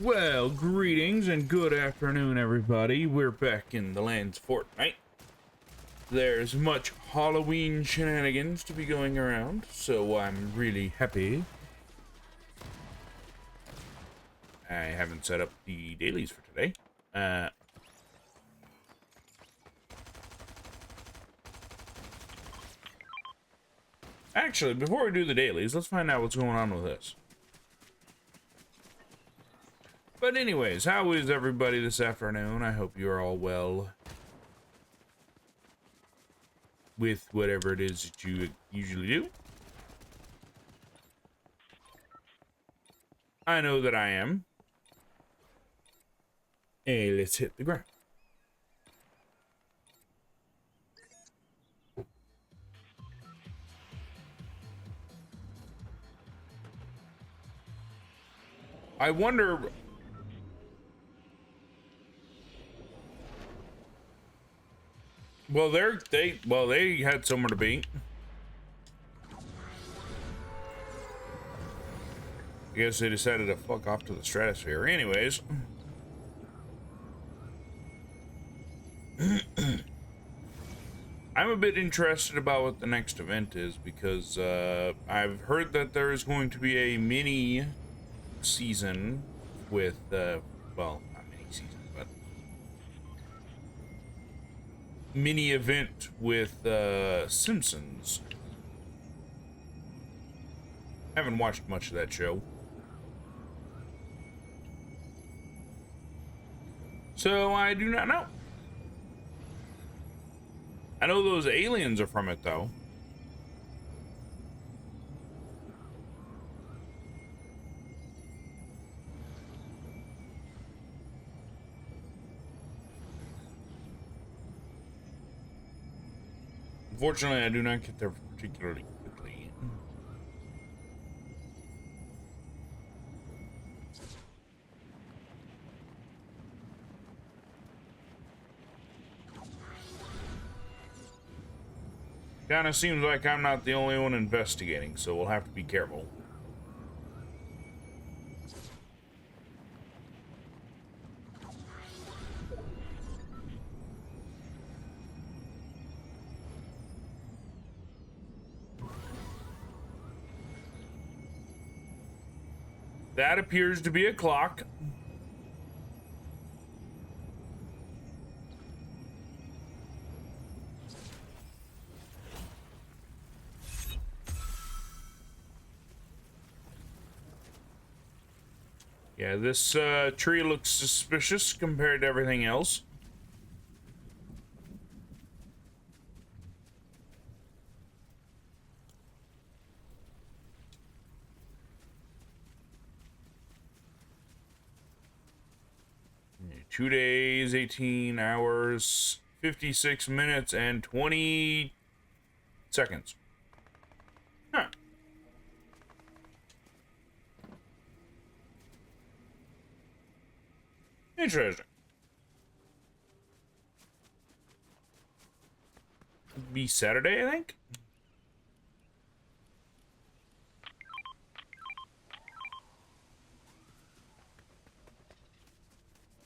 Well, greetings and good afternoon, everybody. We're back in the lands of Fortnite. There's much Halloween shenanigans to be going around, so I'm really happy. I haven't set up the dailies for today. Actually, before we do the dailies, let's find out what's going on with this. But anyways, how is everybody this afternoon? I hope you're all well with whatever it is that you usually do. I know that I am. Hey, let's hit the ground. I wonder... Well, they had somewhere to be. I guess they decided to fuck off to the stratosphere. Anyways. I'm a bit interested about what the next event is because I've heard that there is going to be a mini season with, well, not mini season, but mini event with Simpsons. Haven't watched much of that show. So I do not know. I know those aliens are from it, though. Unfortunately, I do not get there particularly quickly. Kinda seems like I'm not the only one investigating, so we'll have to be careful. That appears to be a clock. Yeah, this tree looks suspicious compared to everything else. Yeah, 2 days, 18 hours, 56 minutes, and 20 seconds. Huh. Interesting. Be Saturday, I think.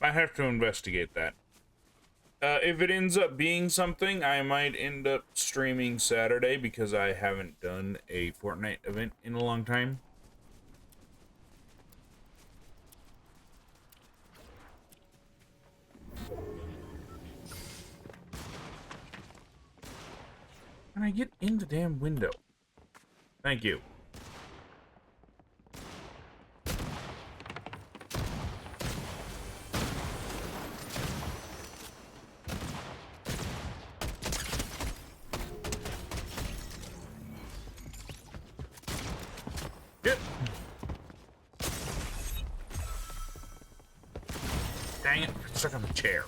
I have to investigate that. If it ends up being something, I might end up streaming Saturday because I haven't done a Fortnite event in a long time. Can I get in the damn window? Thank you. Yep. Dang it, I'm stuck on the chair.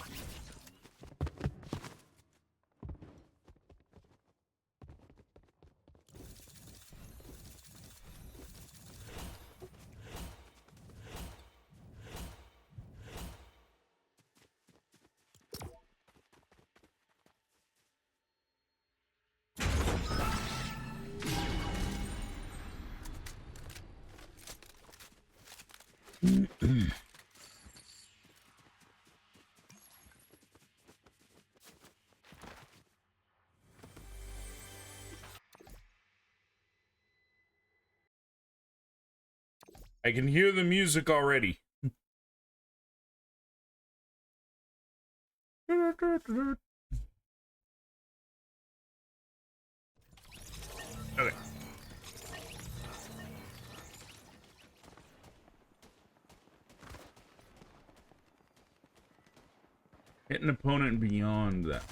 I can hear the music already. Okay. Hit an opponent beyond that.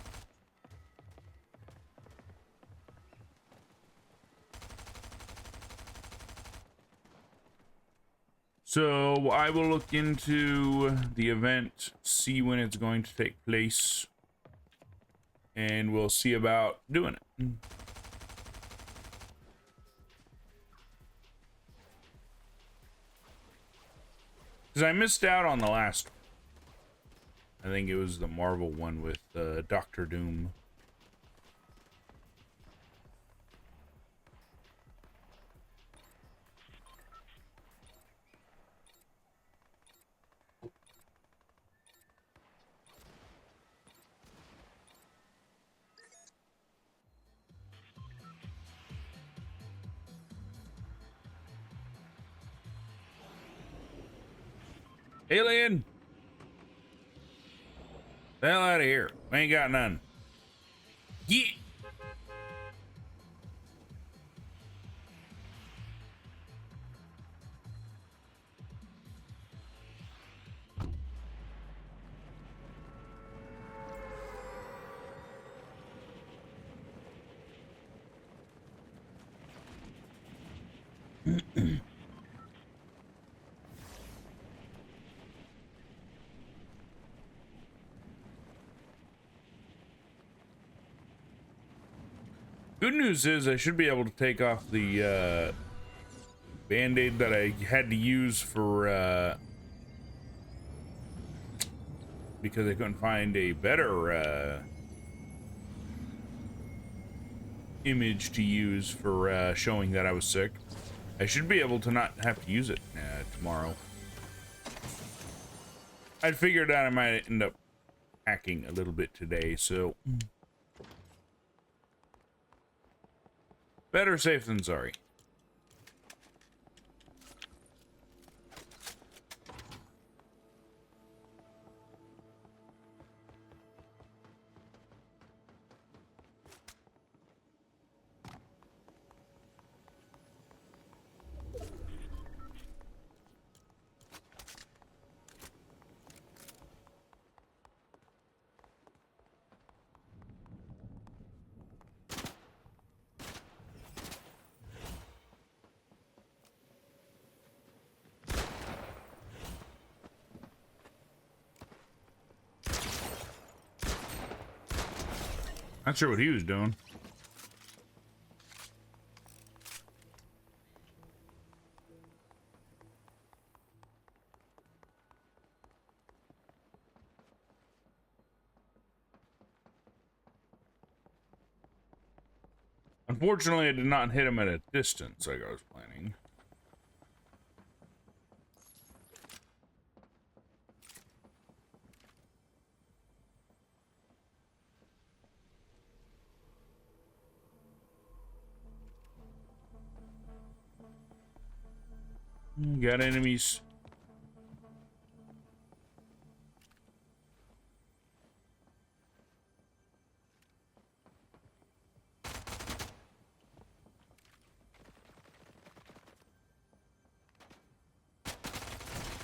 So I will look into the event, see when it's going to take place, and we'll see about doing it. Because I missed out on the last one. I think it was the Marvel one with Doctor Doom. Alien! The hell out of here. We ain't got none. Yeah! Good news is I should be able to take off the band-aid that I had to use for because I couldn't find a better image to use for showing that I was sick. I should be able to not have to use it tomorrow. I'd figured out I might end up hacking a little bit today, so better safe than sorry. Not sure what he was doing. Unfortunately, I did not hit him at a distance like I was planning. Got enemies.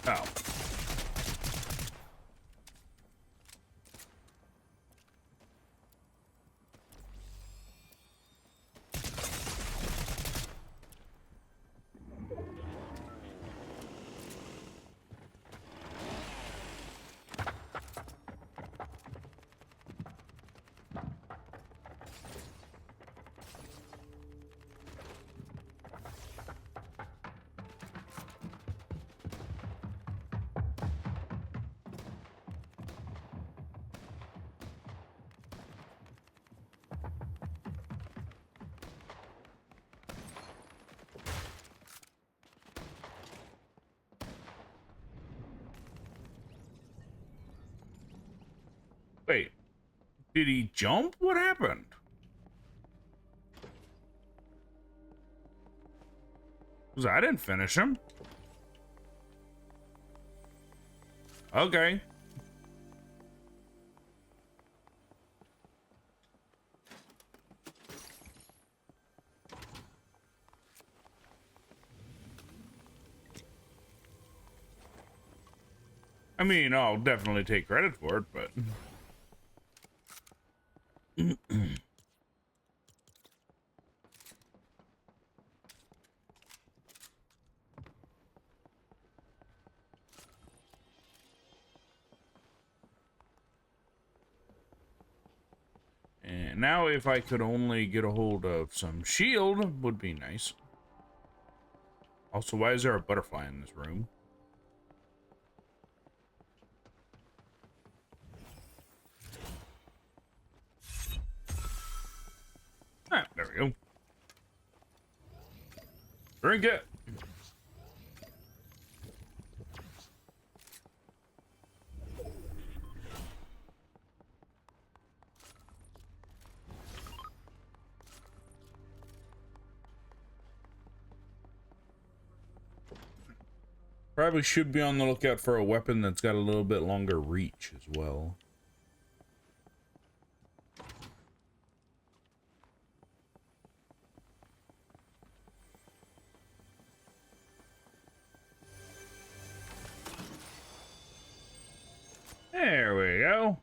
Oh. Wait. Did he jump? What happened? Because I didn't finish him. Okay. I mean, I'll definitely take credit for it, but... And now if I could only get a hold of some shield, would be nice. Also, why is there a butterfly in this room? Ah, there we go. Drink it. Probably should be on the lookout for a weapon that's got a little bit longer reach as well. There we go.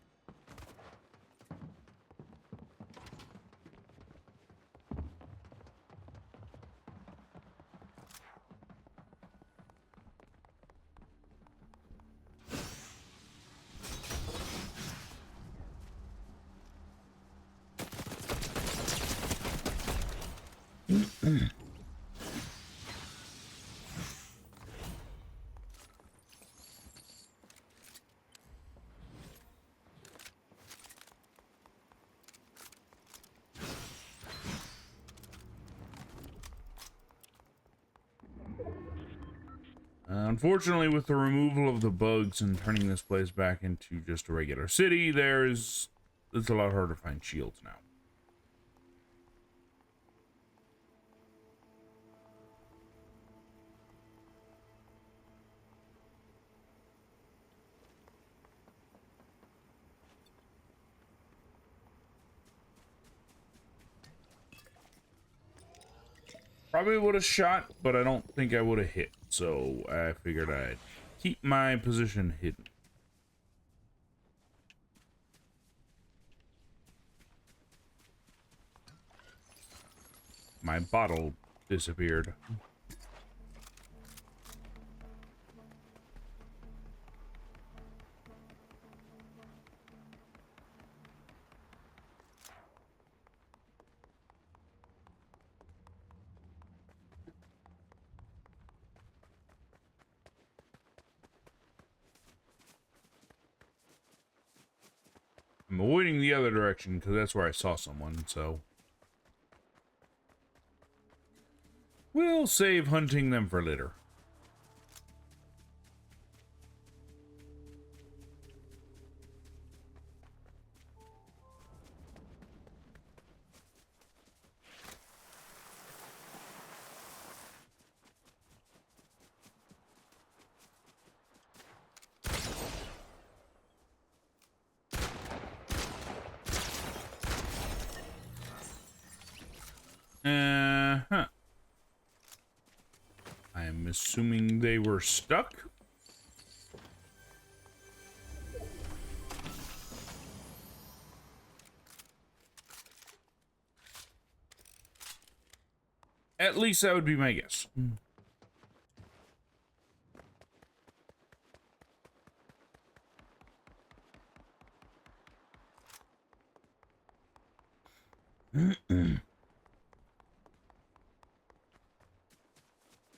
Unfortunately, with the removal of the bugs and turning this place back into just a regular city, it's a lot harder to find shields now. Probably would have shot, but I don't think I would have hit. So I figured I'd keep my position hidden. My bottle disappeared. I'm avoiding the other direction because that's where I saw someone, so... We'll save hunting them for later. Huh. I'm assuming they were stuck. At least that would be my guess.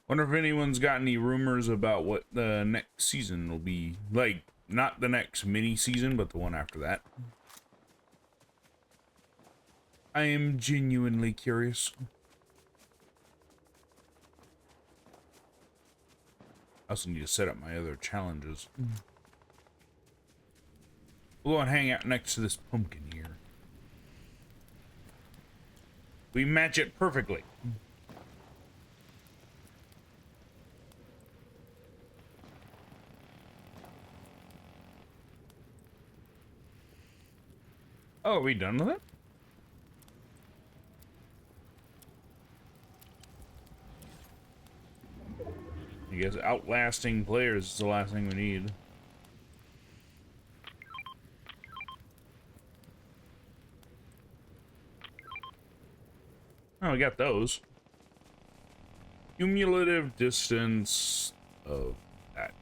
Wonder if anyone's got any rumors about what the next season will be like. Not the next mini season, but the one after that. I am genuinely curious. I also need to set up my other challenges. We'll go and hang out next to this pumpkin here. We match it perfectly. Oh, are we done with it? I guess outlasting players is the last thing we need. Oh, we got those. Cumulative distance of that.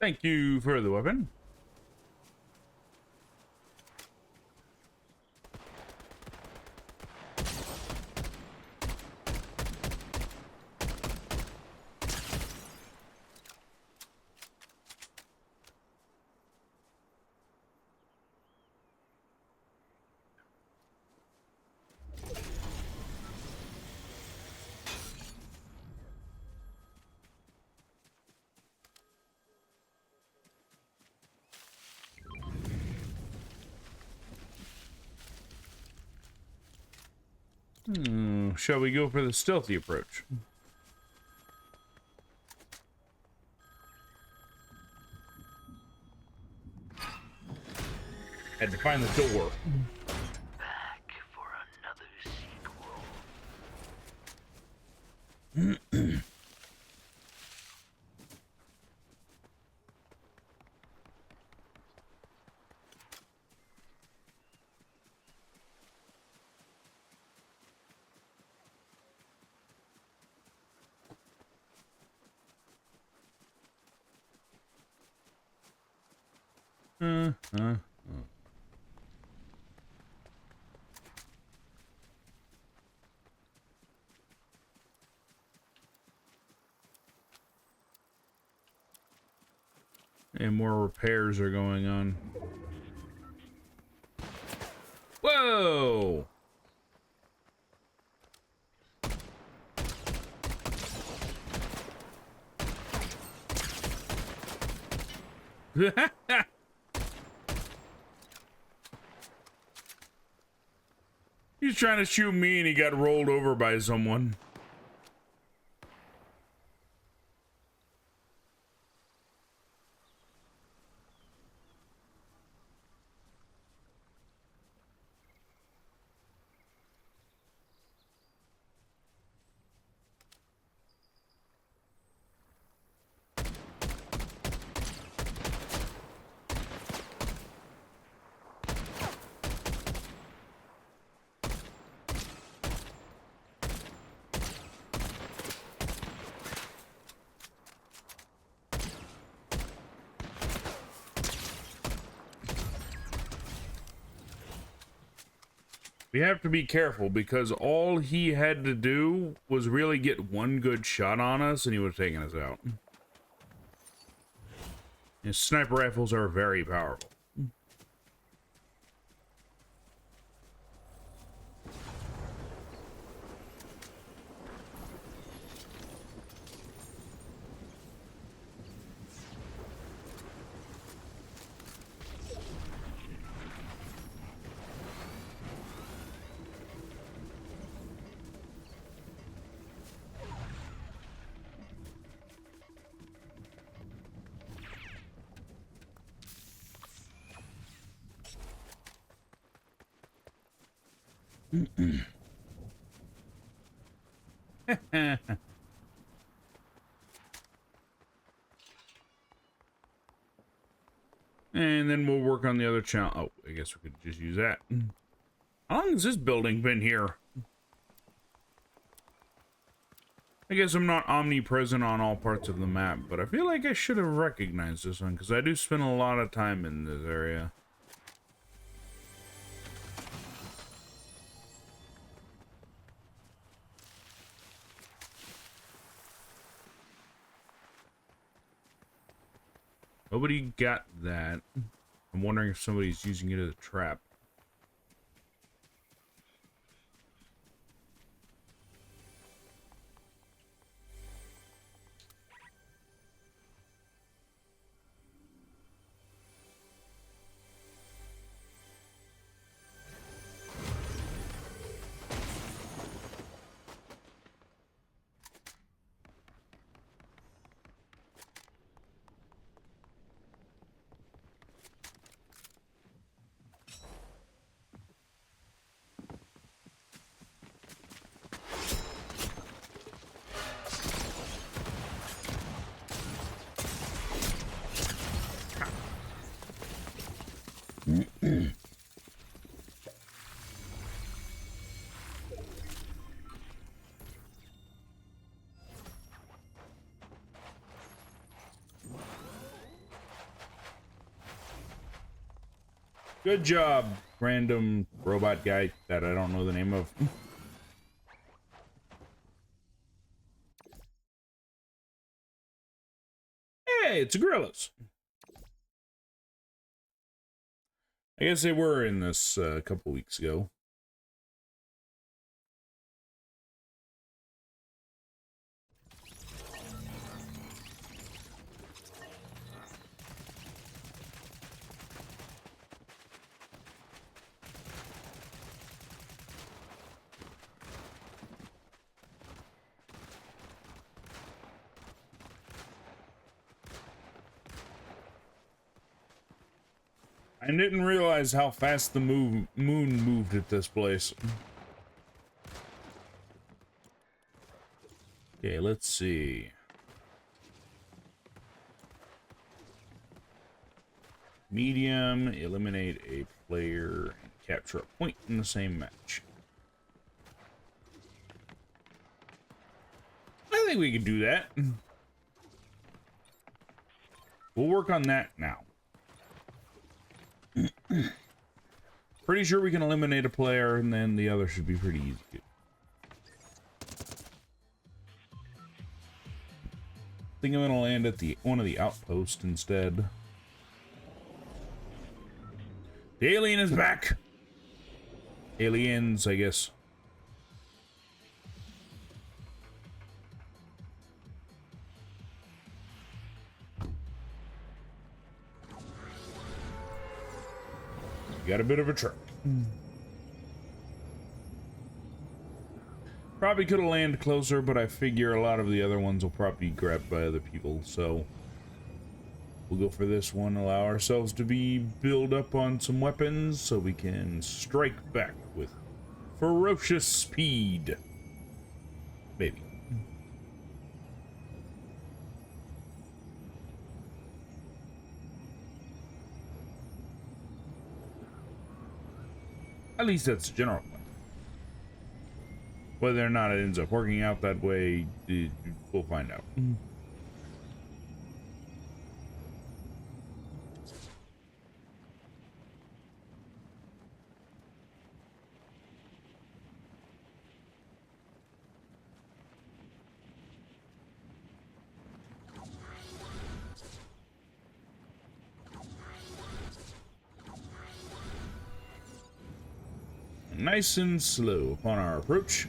Thank you for the weapon. Shall we go for the stealthy approach? Had to find the door. Back for another sequel. And more repairs are going on. Whoa! He's trying to shoot me and he got rolled over by someone. We have to be careful because all he had to do was really get one good shot on us and he would have taken us out. And sniper rifles are very powerful. And then we'll work on the other channel. Oh, I guess we could just use that. How long has this building been here? I guess I'm not omnipresent on all parts of the map, but I feel like I should have recognized this one, because I do spend a lot of time in this area. Nobody got that. I'm wondering if somebody's using it as a trap. Good job, random robot guy that I don't know the name of. Hey, it's a gorillas. I guess they were in this a couple weeks ago. I didn't realize how fast the moon moved at this place. Okay, let's see. Medium, eliminate a player, and capture a point in the same match. I think we can do that. We'll work on that now. Pretty sure we can eliminate a player, and then the other should be pretty easy. I think I'm gonna land at one of the outposts instead. The alien is back! Aliens, I guess. Got a bit of a truck. Probably could have landed closer, but I figure a lot of the other ones will probably be grabbed by other people, so we'll go for this one. Allow ourselves to be build up on some weapons so we can strike back with ferocious speed. Maybe. At least that's the general plan. Whether or not it ends up working out that way, we'll find out. Nice and slow upon our approach.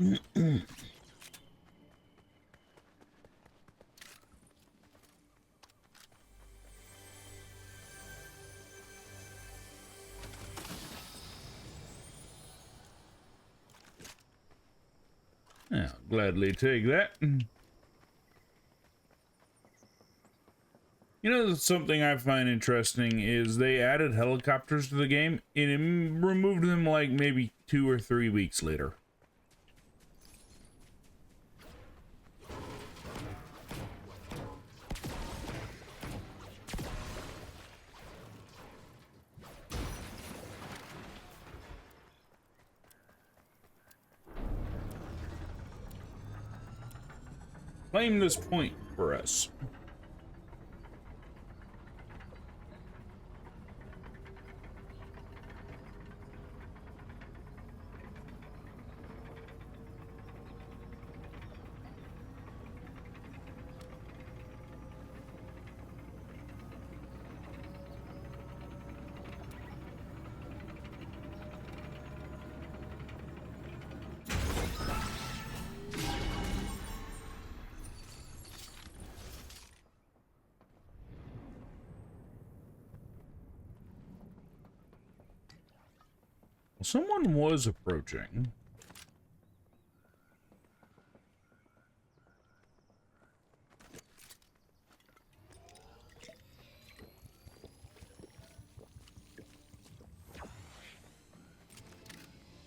I'll gladly take that. You know, something I find interesting is they added helicopters to the game and it removed them like maybe 2 or 3 weeks later. Claim this point for us. Someone was approaching.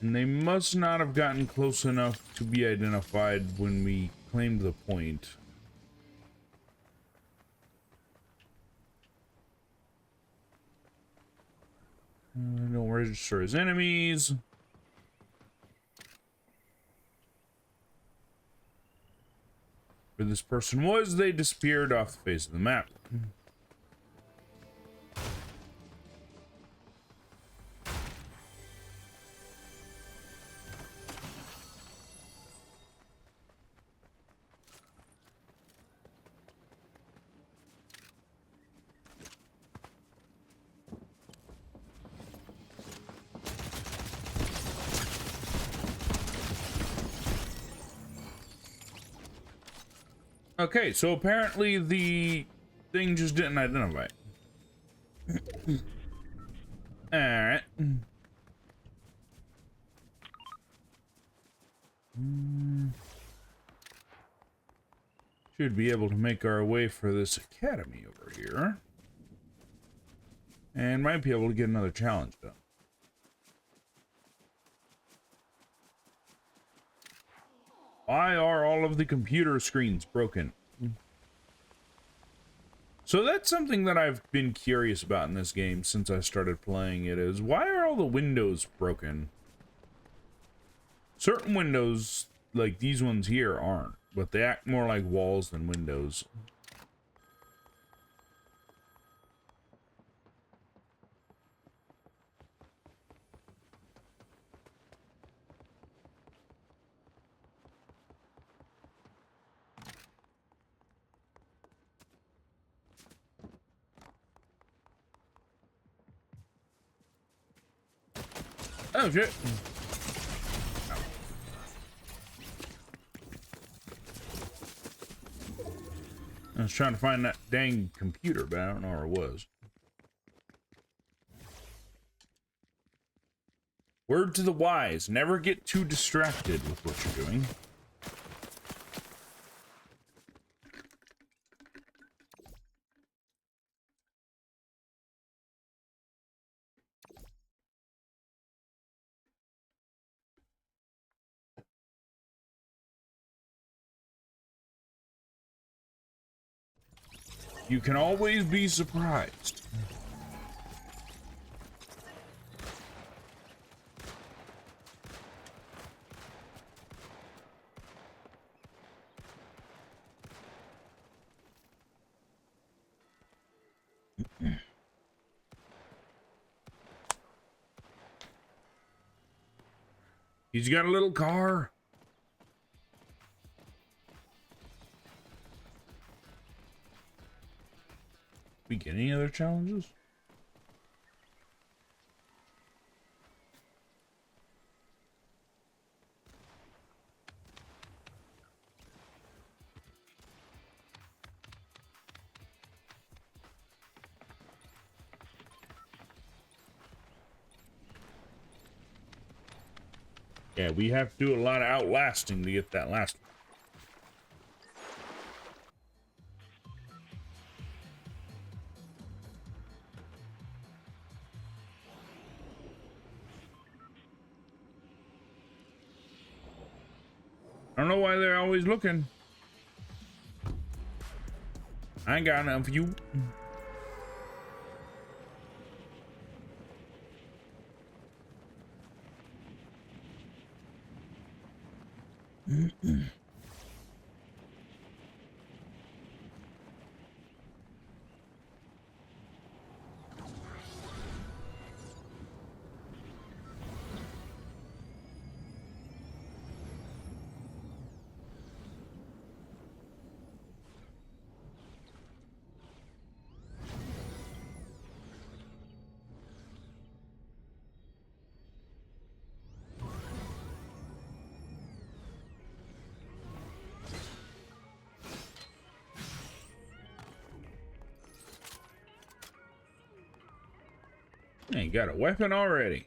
And they must not have gotten close enough to be identified when we claimed the point. Don't register as enemies. Where this person was, they disappeared off the face of the map. Okay, so apparently the thing just didn't identify. Alright. Should be able to make our way for this academy over here. And might be able to get another challenge done. Why are all of the computer screens broken? So that's something that I've been curious about in this game since I started playing it, is why are all the windows broken? Certain windows, like these ones here, aren't, but they act more like walls than windows. Oh shit. I was trying to find that dang computer, but I don't know where it was. Word to the wise, never get too distracted with what you're doing. You can always be surprised. He's got a little car. We get any other challenges? Yeah, we have to do a lot of outlasting to get that last one. I don't know why they're always looking. I ain't got enough of you. Hey, got a weapon already.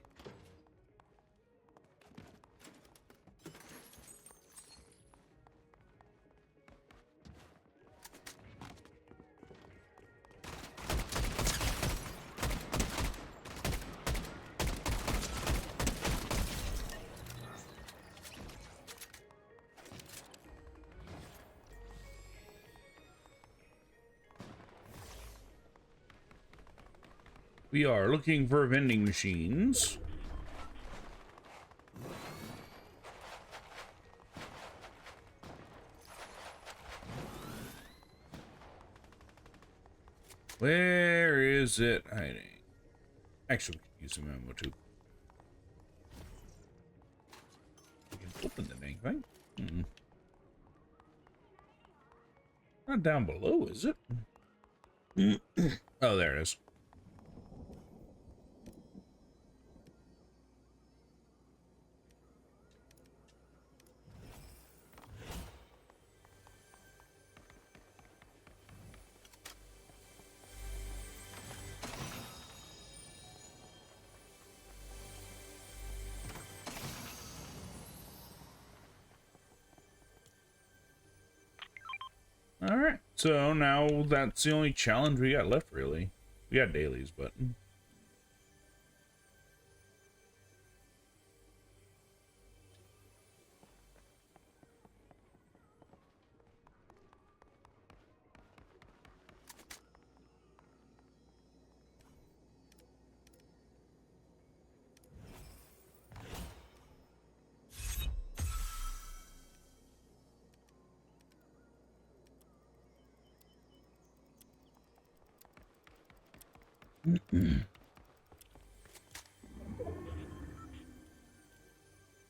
We are looking for vending machines. Where is it hiding? Actually, we can use some ammo too. We can open the dang thing. Not down below, is it? Oh, there it is. All right, so now that's the only challenge we got left, really. We got dailies, but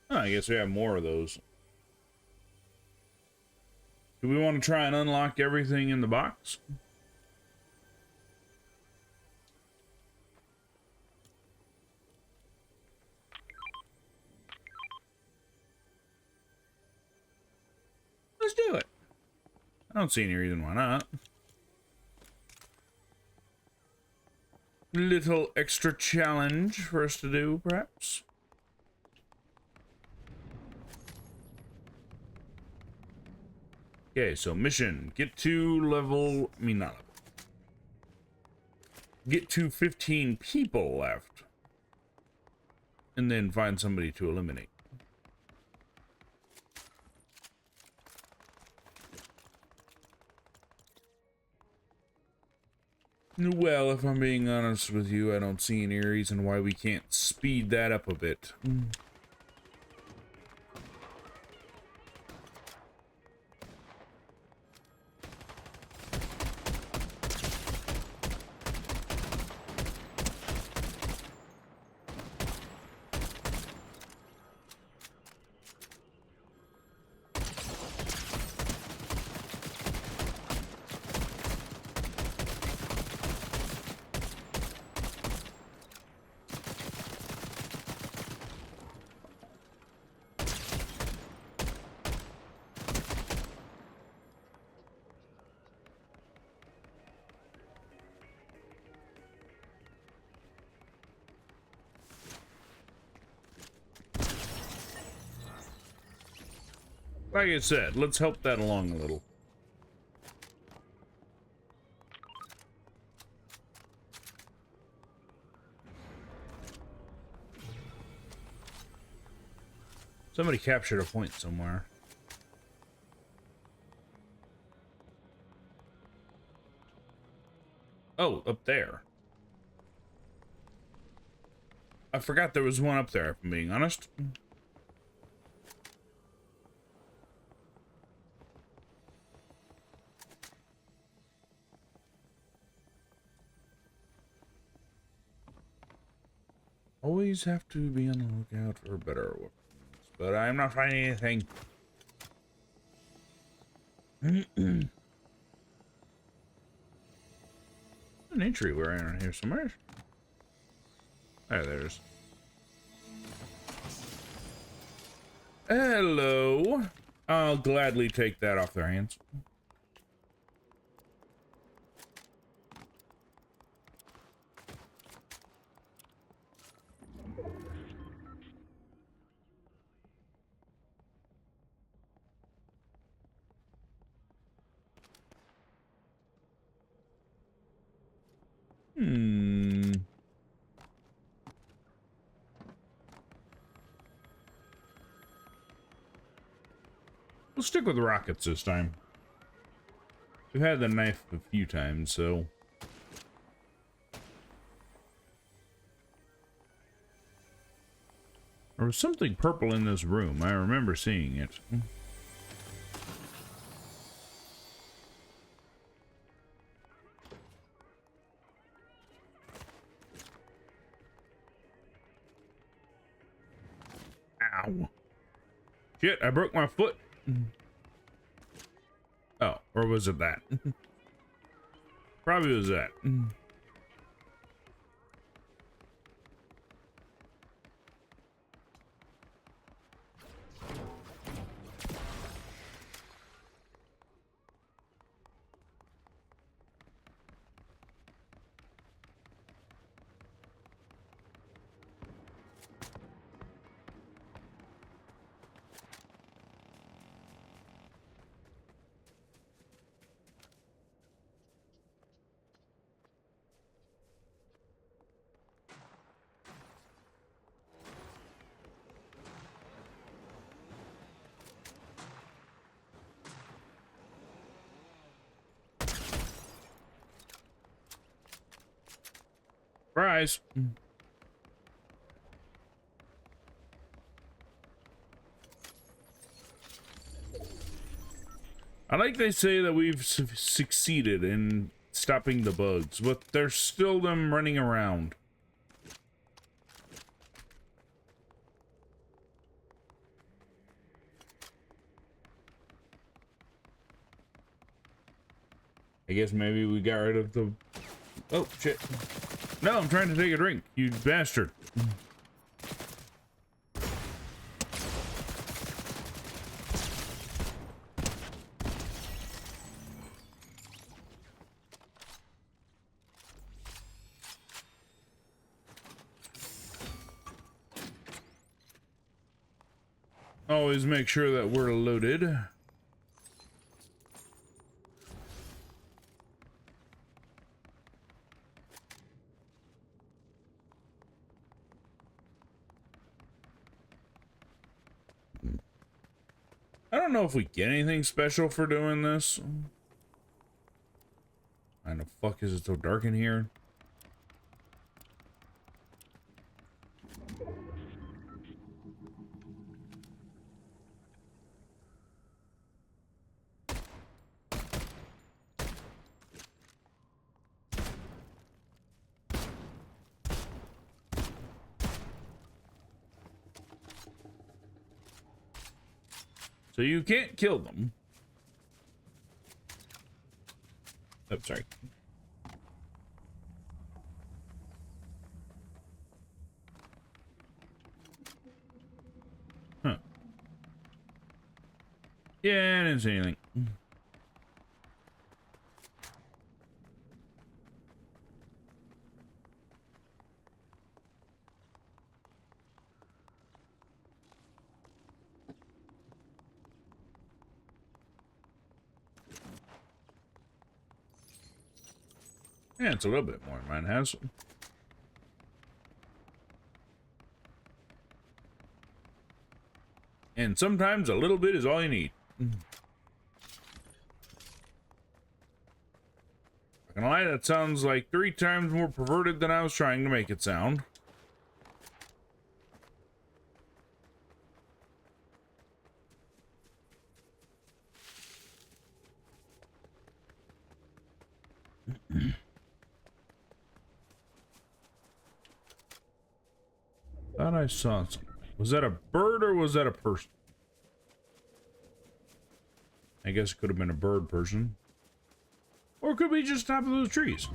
oh, I guess we have more of those. Do we want to try and unlock everything in the box? Let's do it. I don't see any reason why not. Little extra challenge for us to do, perhaps. Okay, so mission. Get to level... I mean, not level. Get to 15 people left. And then find somebody to eliminate. Well, if I'm being honest with you, I don't see any reason why we can't speed that up a bit. Like I said, let's help that along a little. Somebody captured a point somewhere. Oh, up there. I forgot there was one up there, if I'm being honest. Always have to be on the lookout for better weapons, but I'm not finding anything. An entryway around here somewhere. There's. Hello. I'll gladly take that off their hands. We'll stick with rockets this time. We've had the knife a few times, so... There was something purple in this room. I remember seeing it. Ow. Shit, I broke my foot. Oh, or was it that? Probably was that. Surprise. I like they say that we've succeeded in stopping the bugs, but there's still them running around. I guess maybe we got rid of the... Oh, shit. No, I'm trying to take a drink, you bastard. Always make sure that we're loaded. I don't know if we get anything special for doing this. Why the fuck is it so dark in here? So you can't kill them. Oh, sorry. Huh. Yeah, I didn't see anything. Yeah, it's a little bit more. Mine has. And sometimes a little bit is all you need. Not gonna lie, that sounds like 3 times more perverted than I was trying to make it sound. Thought I saw something. Was that a bird or was that a person? I guess it could have been a bird person. Or it could be just top of those trees.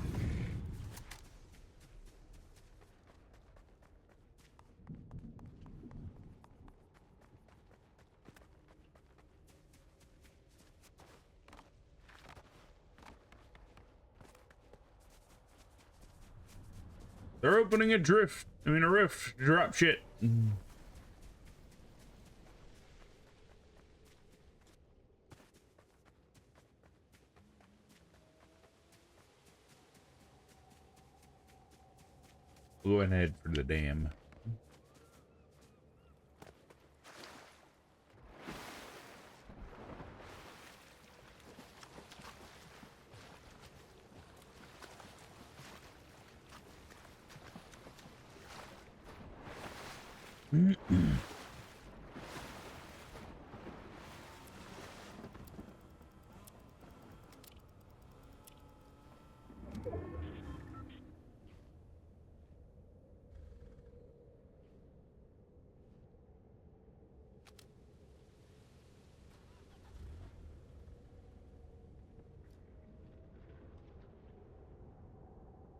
They're opening a rift to drop shit. We'll go ahead for the dam.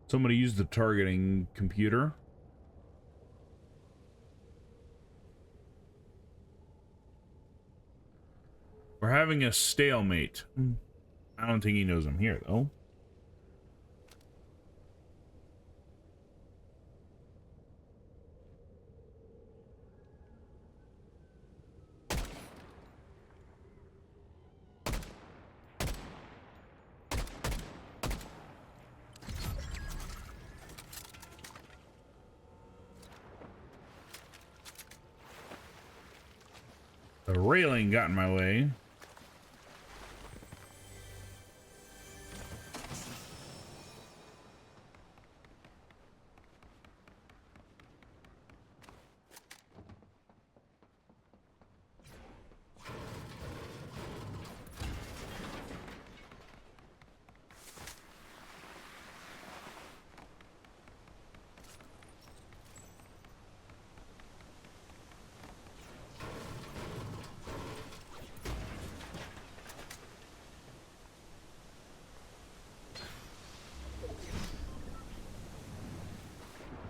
Somebody used the targeting computer. We're having a stalemate. I don't think he knows I'm here, though. The railing got in my way.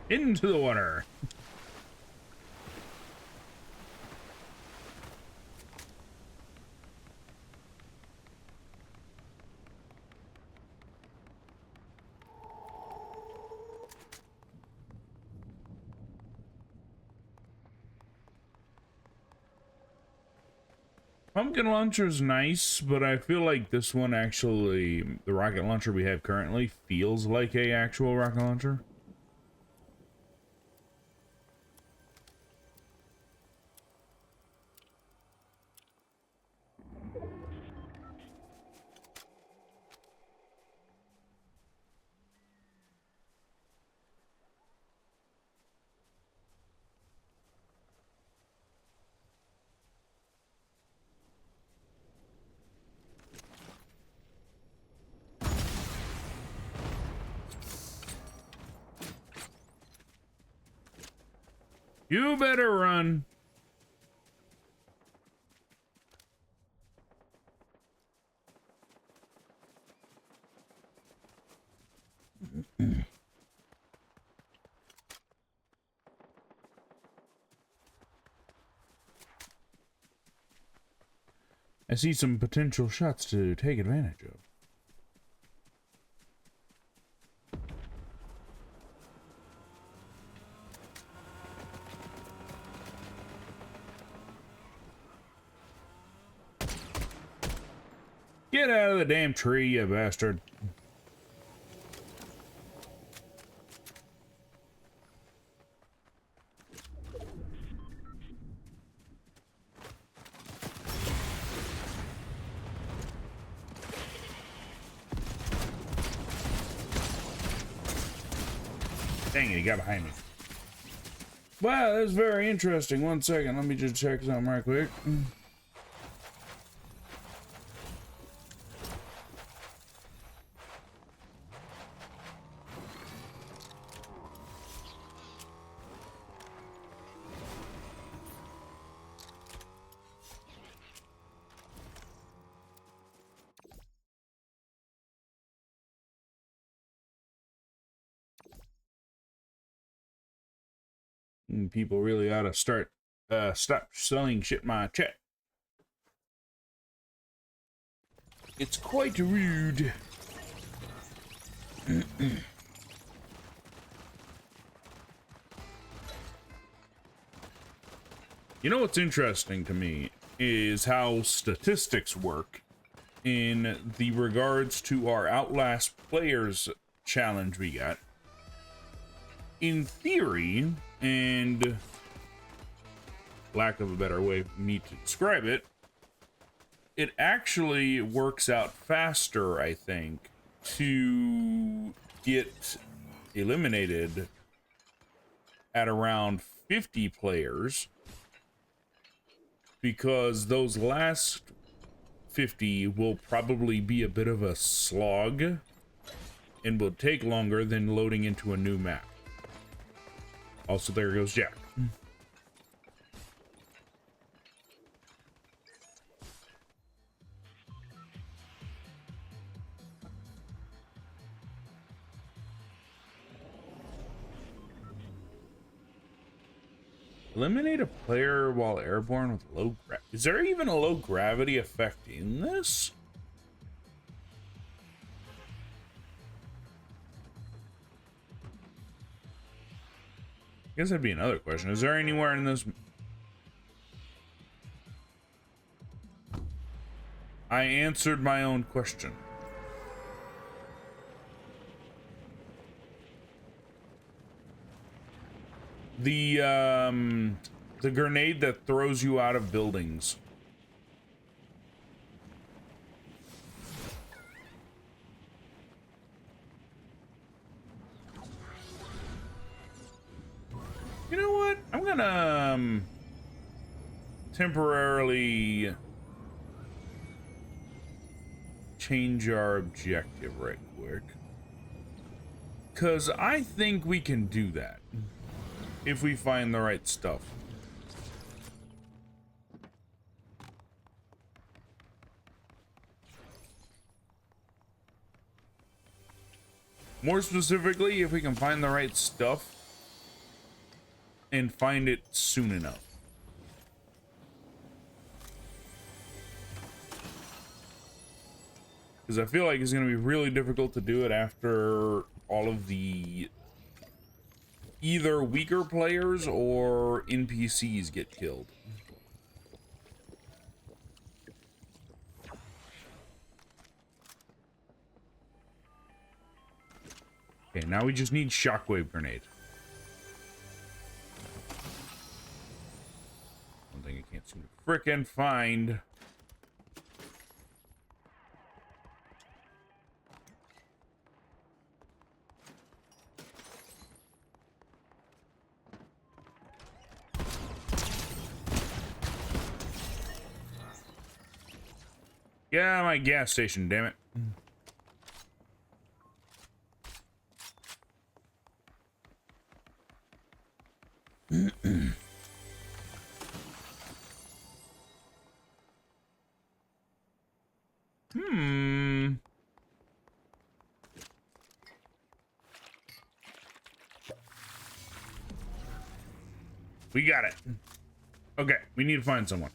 Into the water. Pumpkin launcher is nice, but I feel like this one actually, the rocket launcher we have currently, feels like a actual rocket launcher. You better run. I see some potential shots to take advantage of. Get out of the damn tree, you bastard. Dang it, he got behind me. Wow, that's very interesting. 1 second, let me just check something right quick. People really ought to stop selling shit in my chat. It's quite rude. You know what's interesting to me is how statistics work in the regards to our Outlast Players challenge we got. In theory, and lack of a better way for me to describe it, it actually works out faster, I think, to get eliminated at around 50 players, because those last 50 will probably be a bit of a slog and will take longer than loading into a new map. Also, there goes Jack. Eliminate a player while airborne with low gravity. Is there even a low gravity effect in this? I guess that'd be another question. Is there anywhere in this? I answered my own question. The grenade that throws you out of buildings. You know what? I'm gonna temporarily change our objective right quick, because I think we can do that if we find the right stuff. More specifically, if we can find the right stuff and find it soon enough. Because I feel like it's going to be really difficult to do it after all of the either weaker players or NPCs get killed. Okay, now we just need shockwave grenade. One thing I can't seem to frickin' find. Yeah, my gas station, damn it. We got it. Okay, we need to find someone.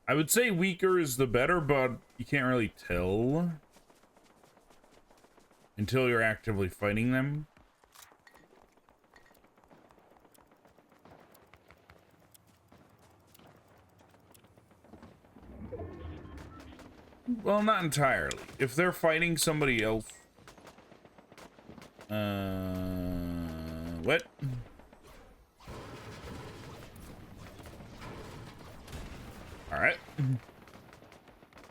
I would say weaker is the better, but you can't really tell until you're actively fighting them. Well, not entirely. If they're fighting somebody else... What? right.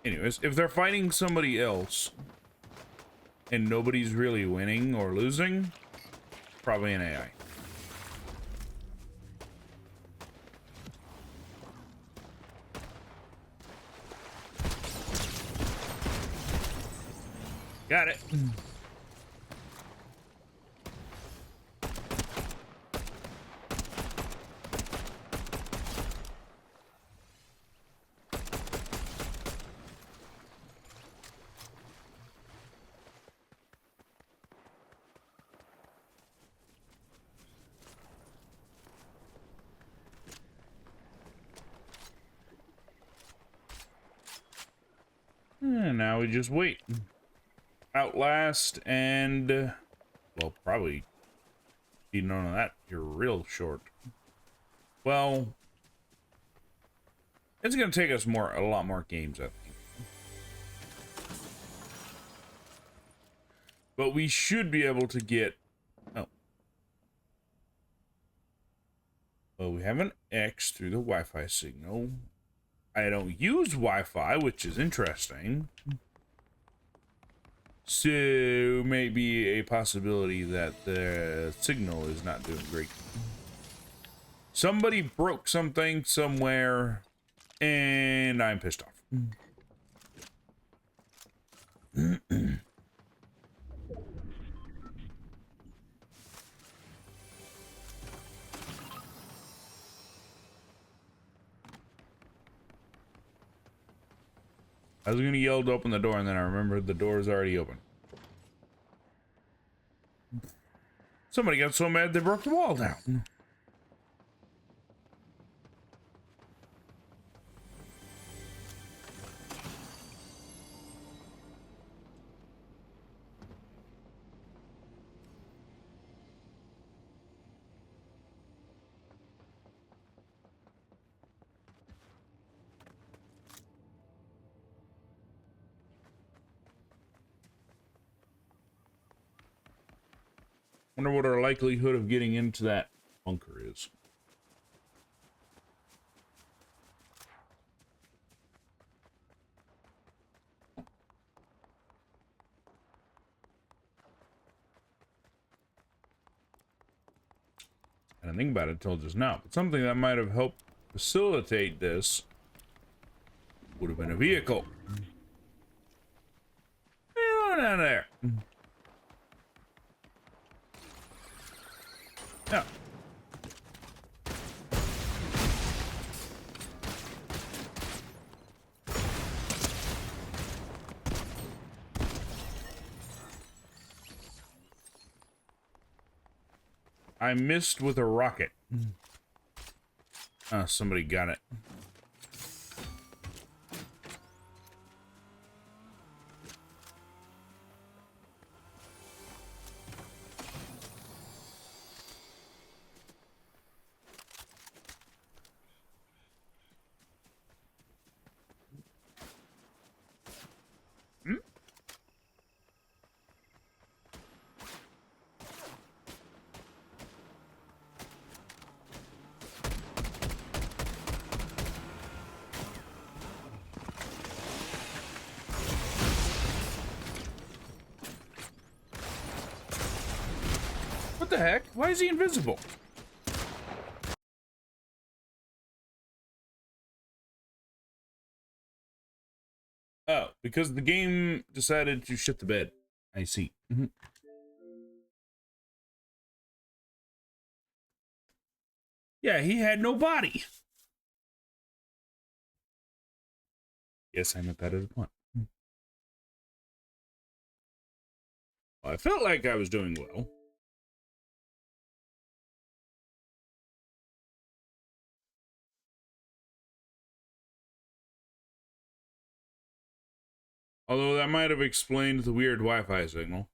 Anyways, if they're fighting somebody else and nobody's really winning or losing, probably an AI. Got it. And now we just wait. Outlast and, well, probably be none of that. You're real short. Well, it's gonna take us a lot more games, I think. But we should be able to get. Oh, well, we have an X through the Wi-Fi signal. I don't use Wi-Fi, which is interesting. So maybe a possibility that the signal is not doing great. Somebody broke something somewhere, and I'm pissed off. I was gonna yell to open the door, and then I remembered the door is already open. Somebody got so mad they broke the wall down. Wonder what our likelihood of getting into that bunker is. And I think about it until just now. But something that might have helped facilitate this would have been a vehicle. Down there. No. I missed with a rocket. Oh, somebody got it. Hmm? What the heck? Why is he invisible? Oh, because the game decided to shit the bed. I see. Yeah, he had no body. Yes, I meant that as a pun. Well, I felt like I was doing well. Although that might have explained the weird Wi-Fi signal.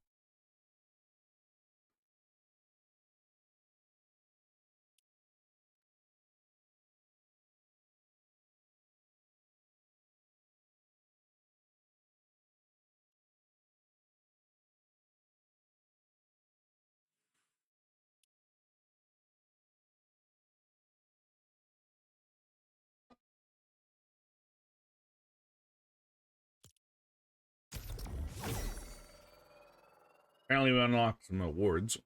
Apparently we unlocked some awards.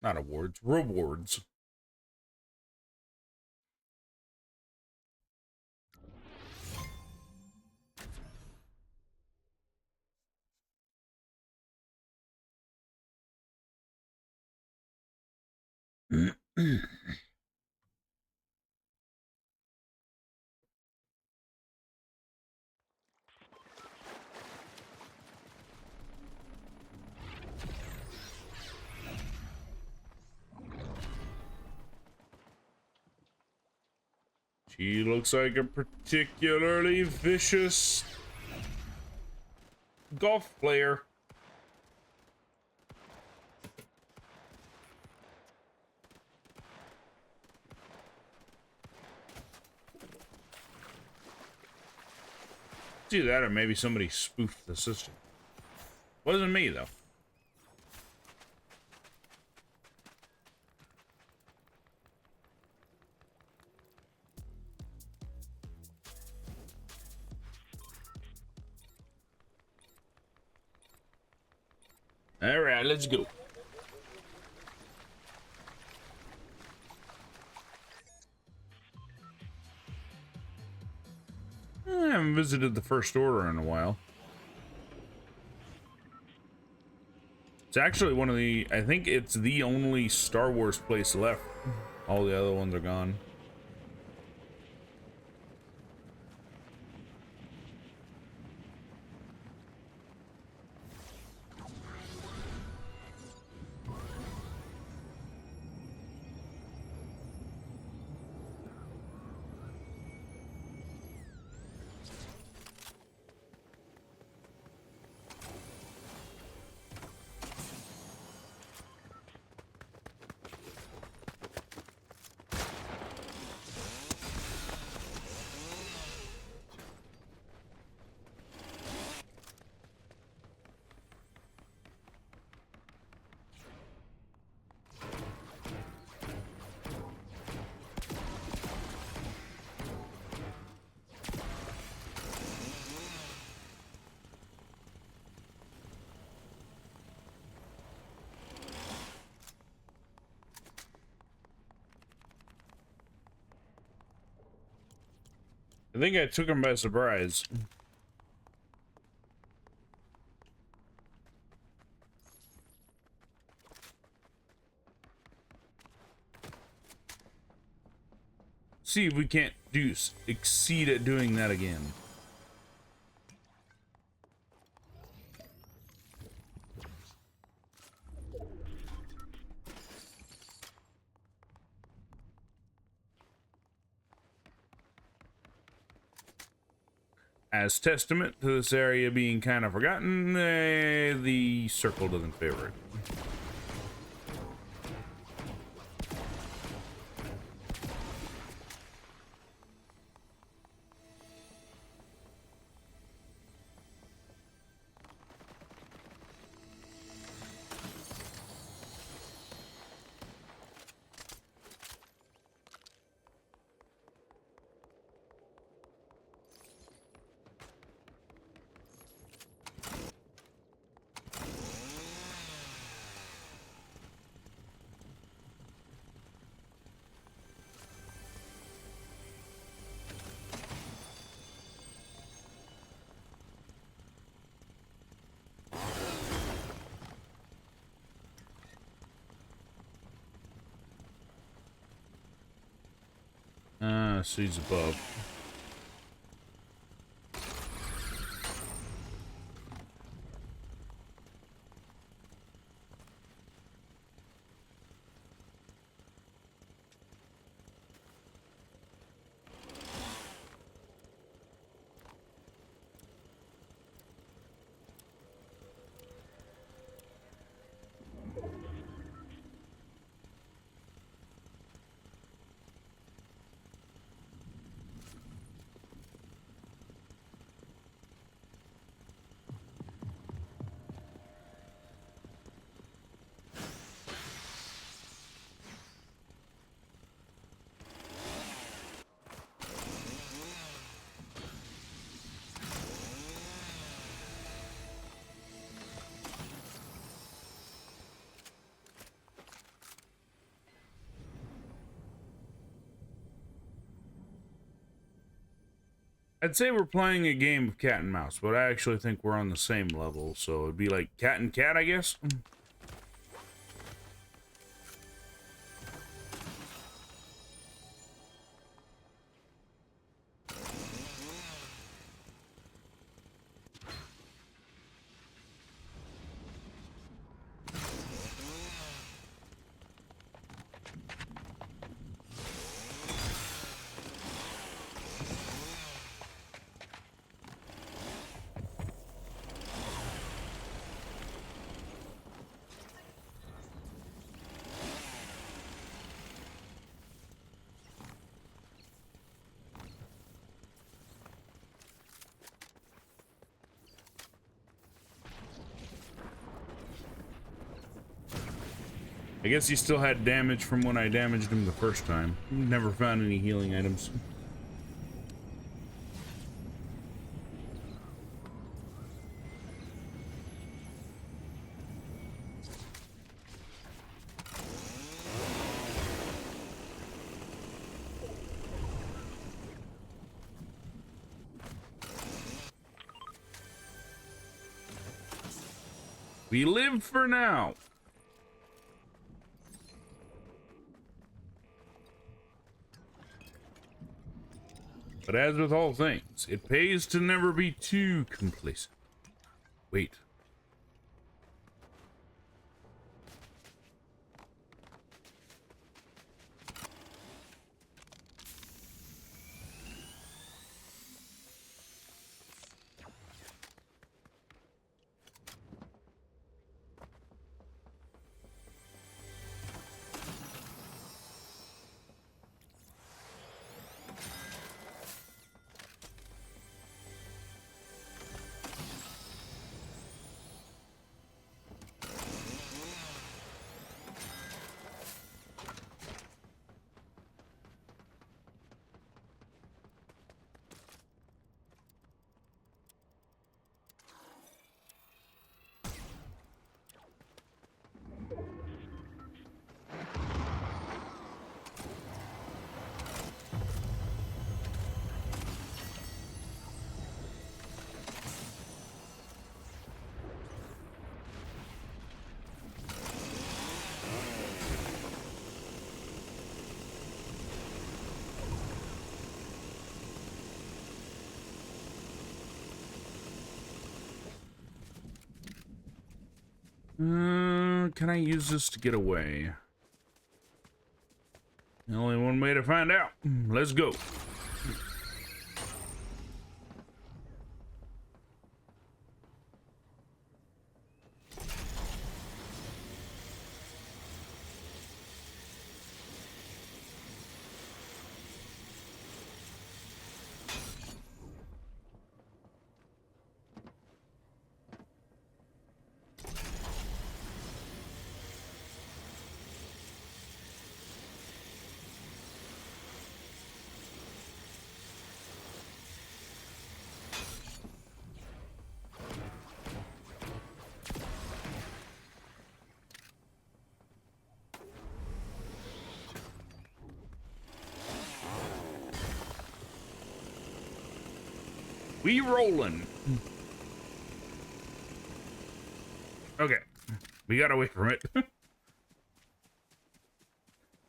Not awards, rewards. She looks like a particularly vicious golf player. Do that, or maybe somebody spoofed the system. Wasn't me though. All right, let's go. I haven't visited the First Order in a while. It's actually one of the, I think it's the only Star Wars place left. All the other ones are gone. I think I took him by surprise. See if we can't exceed at doing that again. As testament to this area being kind of forgotten, the circle doesn't favor it. Seeds above. I'd say we're playing a game of cat and mouse, but I actually think we're on the same level, so it'd be like cat and cat, I guess. I guess he still had damage from when I damaged him the first time. Never found any healing items. We live for now. But as with all things, it pays to never be too complacent. Wait. Can I use this to get away? Only one way to find out. Let's go. We rolling. Okay. We got away from it.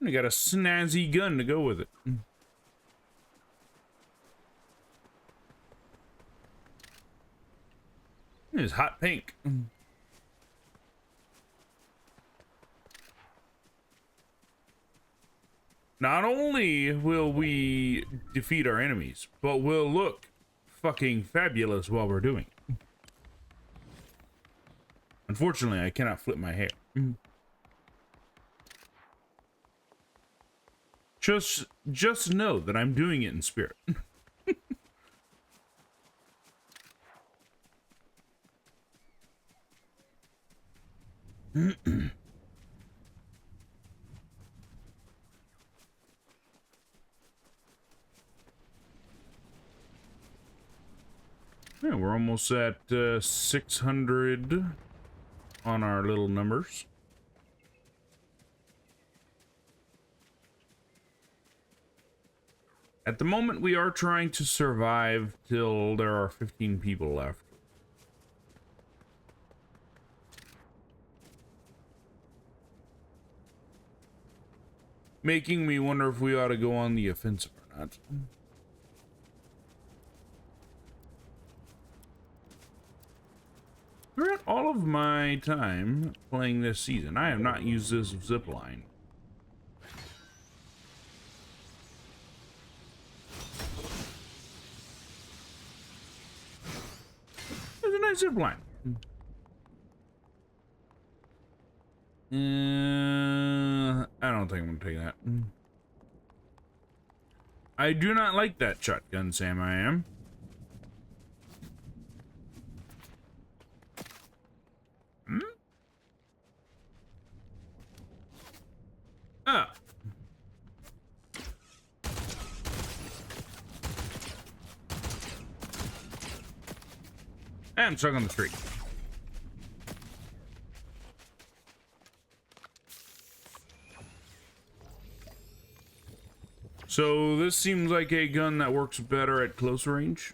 We got a snazzy gun to go with it. It's hot pink. Not only will we defeat our enemies, but we'll look fucking fabulous while we're doing it. Unfortunately, I cannot flip my hair. Just know that I'm doing it in spirit. Yeah, we're almost at 600 on our little numbers. At the moment, we are trying to survive till there are 15 people left. Making me wonder if we ought to go on the offensive or not. Throughout all of my time playing this season, I have not used this zip line. There's a nice zip line. I don't think I'm gonna take that. I do not like that shotgun, Sam. I am. Ah. I'm stuck on the street. So this seems like a gun that works better at close range.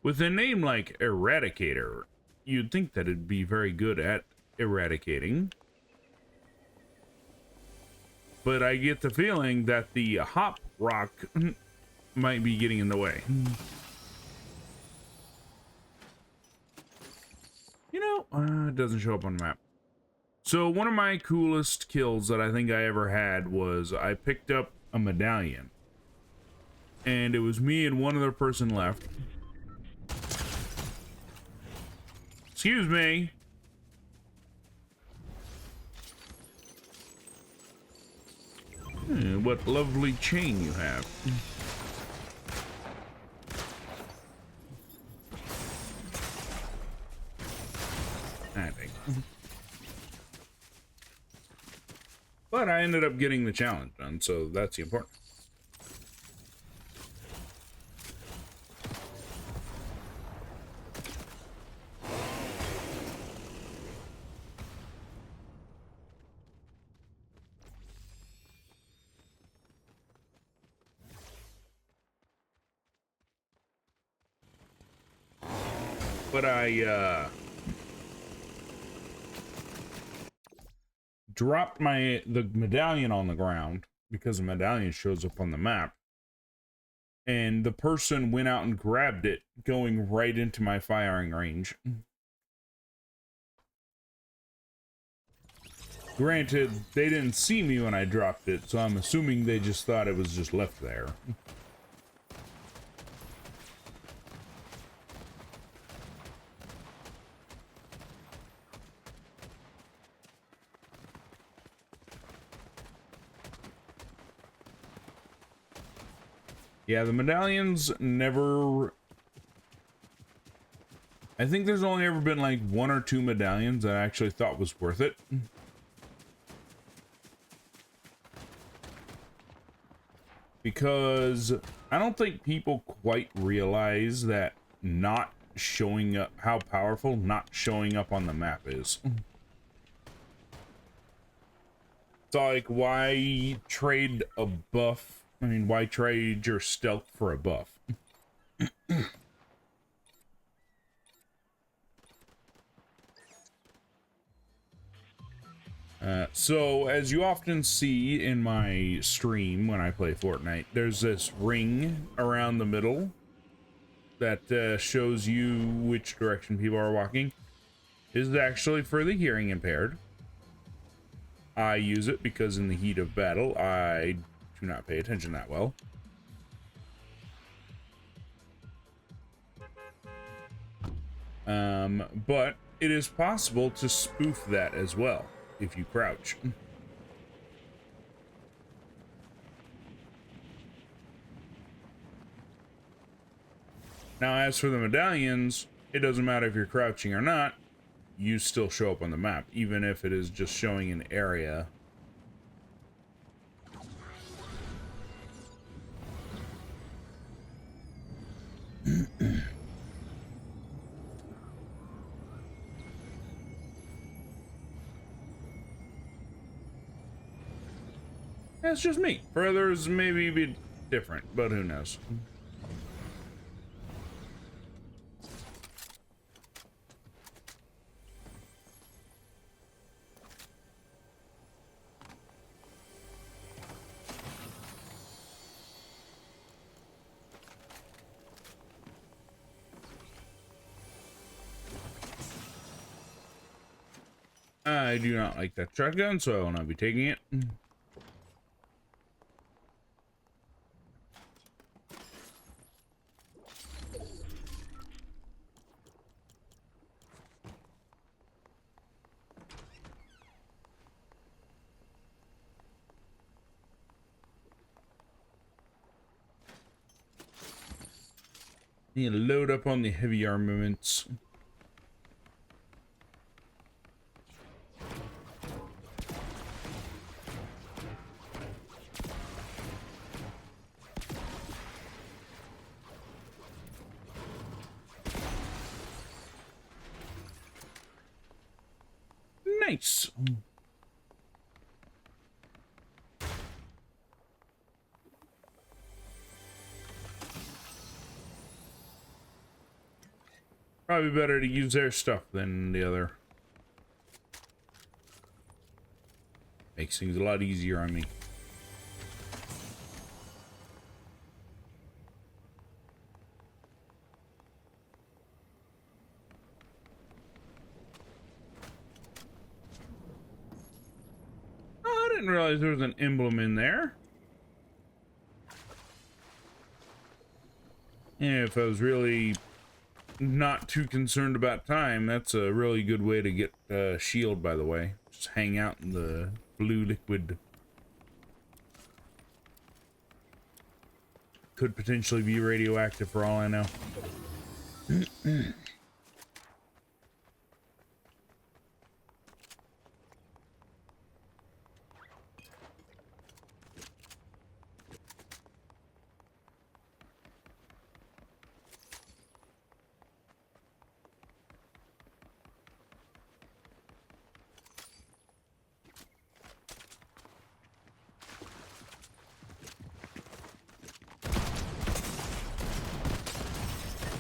With a name like Eradicator, you'd think that it'd be very good at eradicating. But I get the feeling that the hop rock might be getting in the way. You know, it doesn't show up on the map. So one of my coolest kills that I think I ever had was I picked up a medallion. And it was me and one other person left. Excuse me. What lovely chain you have. I think. But I ended up getting the challenge done, so that's the important. But I dropped the medallion on the ground because the medallion shows up on the map, and the person went out and grabbed it, going right into my firing range. Granted, they didn't see me when I dropped it, so I'm assuming they just thought it was just left there. Yeah, the medallions never... I think there's only ever been like 1 or 2 medallions that I actually thought was worth it. Because I don't think people quite realize that not showing up, how powerful not showing up on the map is. It's like, why trade a buff? I mean, why trade your stealth for a buff? So, as you often see in my stream when I play Fortnite, there's this ring around the middle that shows you which direction people are walking. This is actually for the hearing impaired. I use it because in the heat of battle, I do not pay attention that well. But it is possible to spoof that as well if you crouch. Now, as for the medallions, it doesn't matter if you're crouching or not, you still show up on the map, even if it is just showing an area. That's just me. For others, maybe be different, but who knows? I do not like that shotgun, so I will not be taking it. Need to load up on the heavy armaments. Nice. Probably better to use their stuff than the other. Makes things a lot easier on me. Oh, I didn't realize there was an emblem in there. And if I was really not too concerned about time, that's a really good way to get shield, by the way. Just hang out in the blue liquid. Could potentially be radioactive for all I know.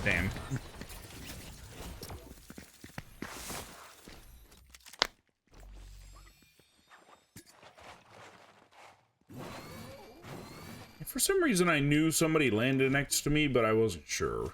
Damn. For some reason, I knew somebody landed next to me, but I wasn't sure.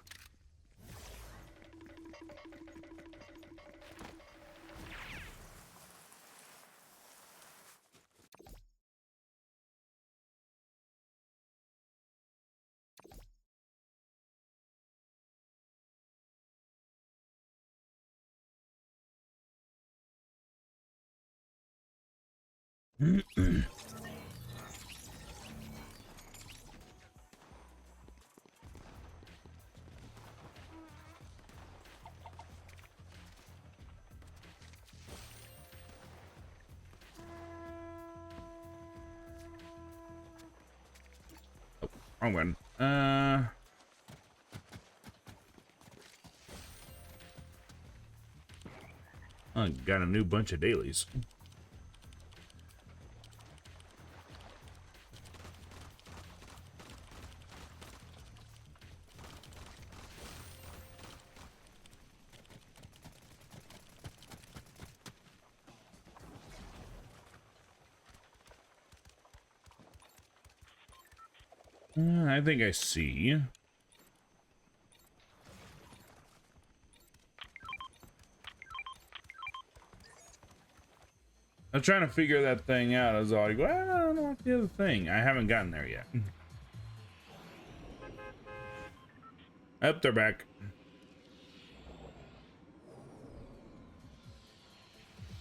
Wrong one. I got a new bunch of dailies. I think I see. I'm trying to figure that thing out. I was like, well, I don't know what's the other thing. I haven't gotten there yet. Up, they're back.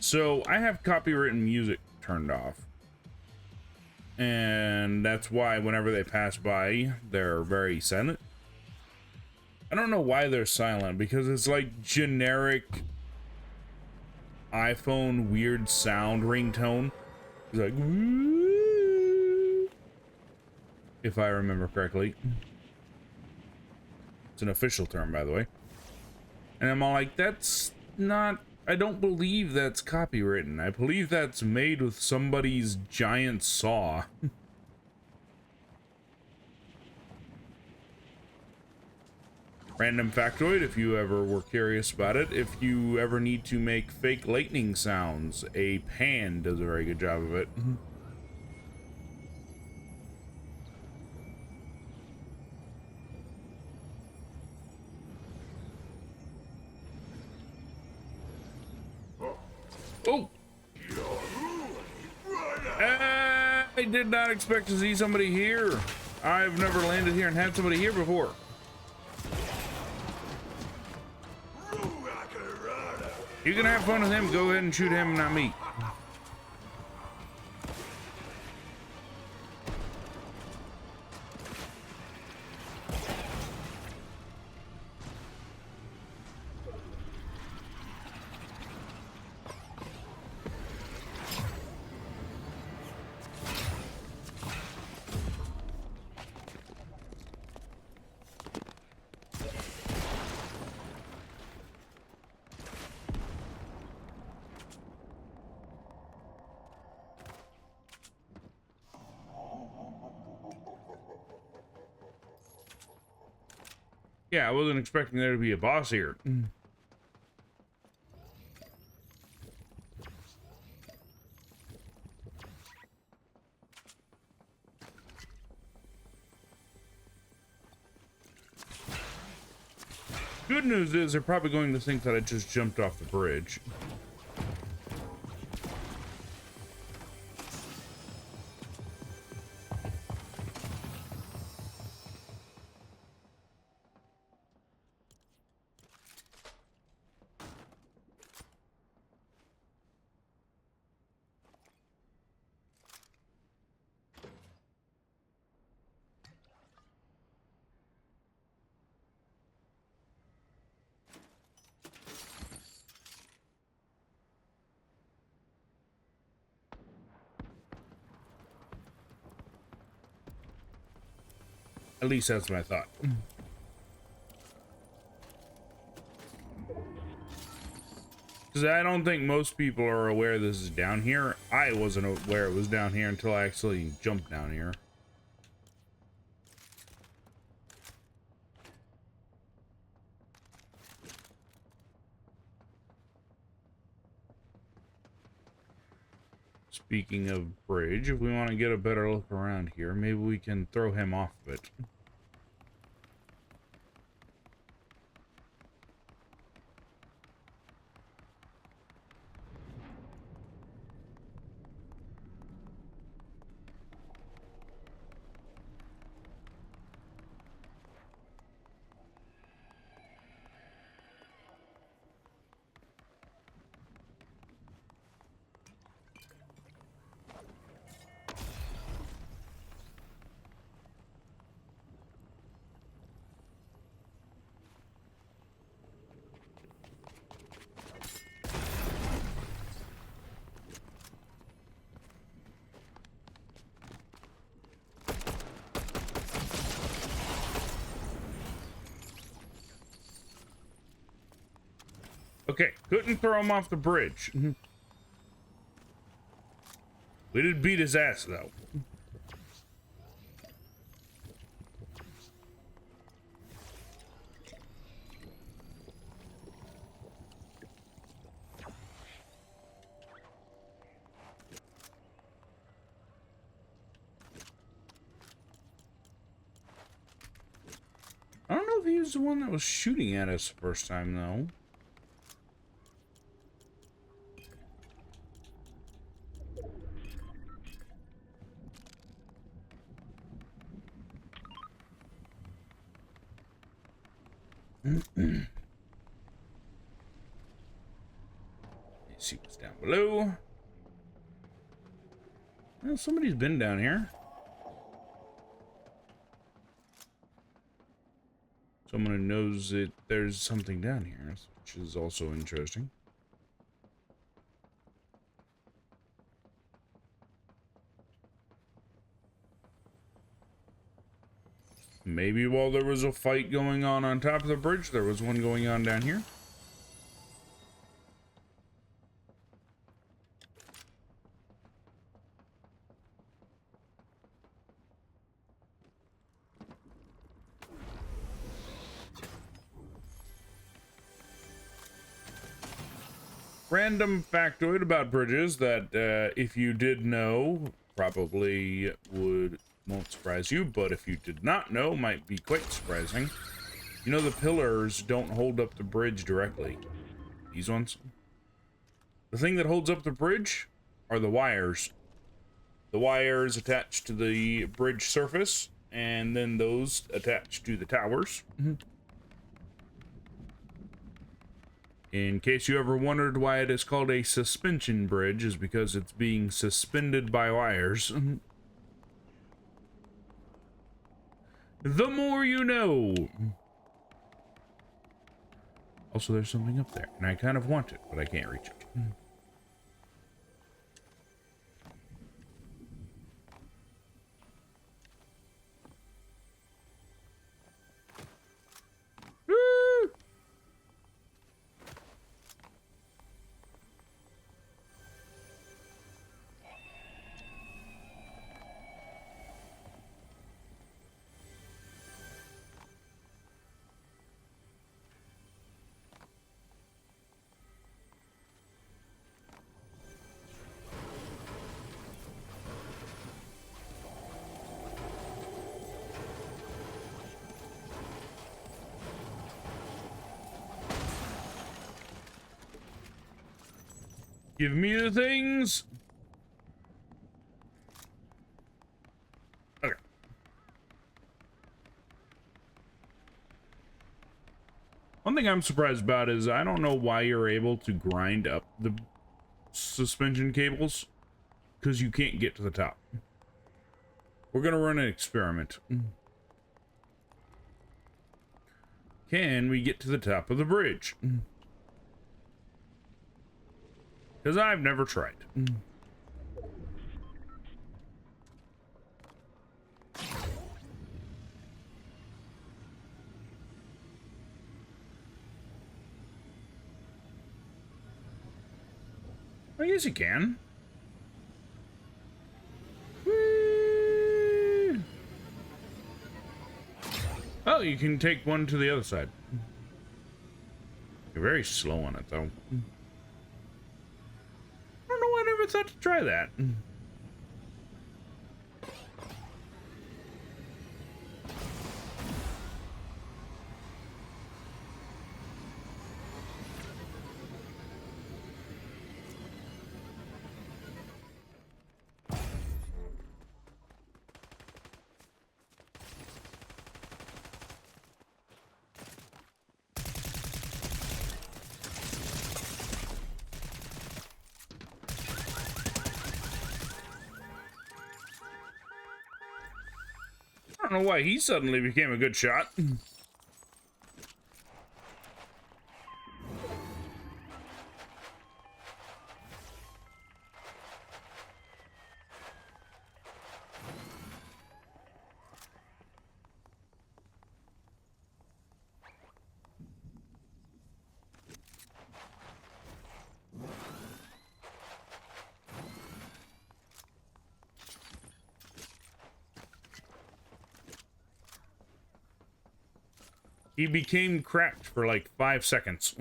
So I have copywritten music turned off. And that's why whenever they pass by, they're very silent. I don't know why they're silent, because it's like generic iPhone weird sound ringtone. It's like, woo, if I remember correctly. It's an official term, by the way. And I'm all like, that's not, I don't believe that's copywritten. I believe that's made with somebody's giant saw. Random factoid, if you ever were curious about it, if you ever need to make fake lightning sounds, a pan does a very good job of it. Oh! I did not expect to see somebody here. I've never landed here and had somebody here before. You can have fun with him. Go ahead and shoot him, not me. Yeah, I wasn't expecting there to be a boss here. Good news is they're probably going to think that I just jumped off the bridge. At least that's what I thought. Because I don't think most people are aware this is down here. I wasn't aware it was down here until I actually jumped down here. Speaking of bridge, if we want to get a better look around here, maybe we can throw him off of it. Okay, couldn't throw him off the bridge. We did beat his ass, though. I don't know if he was the one that was shooting at us the first time, though. Let's see what's down below. Well, somebody's been down here. Someone who knows that there's something down here, which is also interesting. Maybe while there was a fight going on top of the bridge, there was one going on down here. Random factoid about bridges that if you did know, probably won't surprise you, but if you did not know, might be quite surprising. You know the pillars don't hold up the bridge directly. These ones. The thing that holds up the bridge are the wires. The wires attached to the bridge surface, and then those attached to the towers. In case you ever wondered why it is called a suspension bridge, is because it's being suspended by wires. The more you know. Also, there's something up there, and I kind of want it, but I can't reach it. Woo! Give me the things. Okay. One thing I'm surprised about is I don't know why you're able to grind up the suspension cables, because you can't get to the top. We're gonna run an experiment. Can we get to the top of the bridge? Because I've never tried. I guess you can. Whee! Oh, you can take one to the other side. You're very slow on it, though. I don't know why I never thought to try that. I don't know why he suddenly became a good shot. He became cracked for like 5 seconds.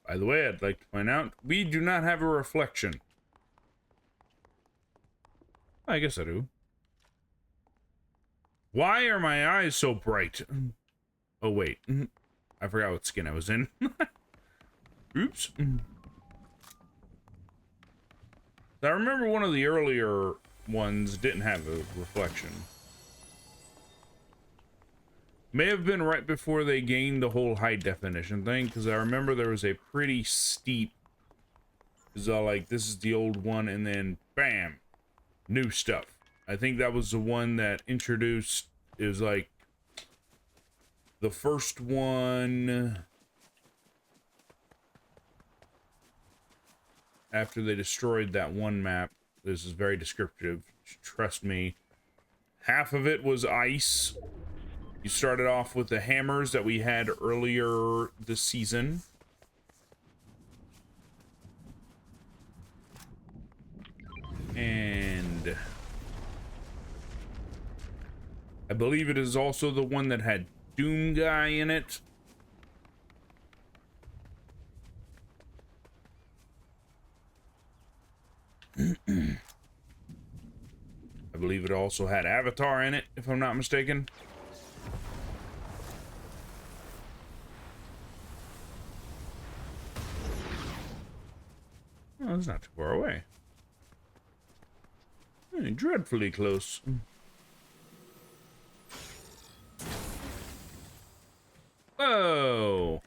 By the way, I'd like to point out, we do not have a reflection. I guess I do. Why are my eyes so bright? Oh, wait. I forgot what skin I was in. Oops. I remember one of the earlier ones didn't have a reflection. May have been right before they gained the whole high definition thing, because I remember there was a pretty steep, it's all like, this is the old one, and then bam, new stuff. I think that was the one that introduced, it was like the first one after they destroyed that one map. This is very descriptive, trust me. Half of it was ice. You started off with the hammers that we had earlier this season. And I believe it is also the one that had Doom guy in it. I believe it also had Avatar in it, if I'm not mistaken. Oh, it's not too far away. Dreadfully close. Whoa!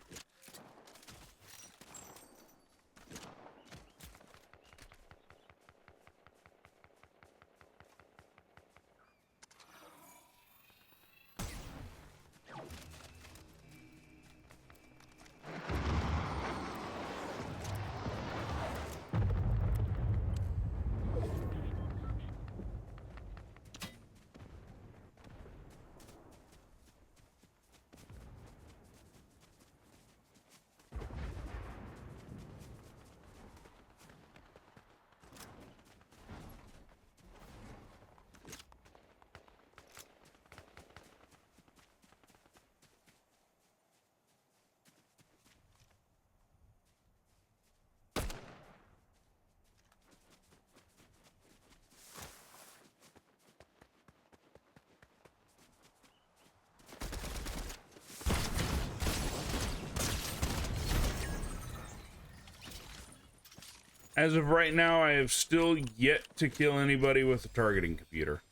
As of right now, I have still yet to kill anybody with a targeting computer.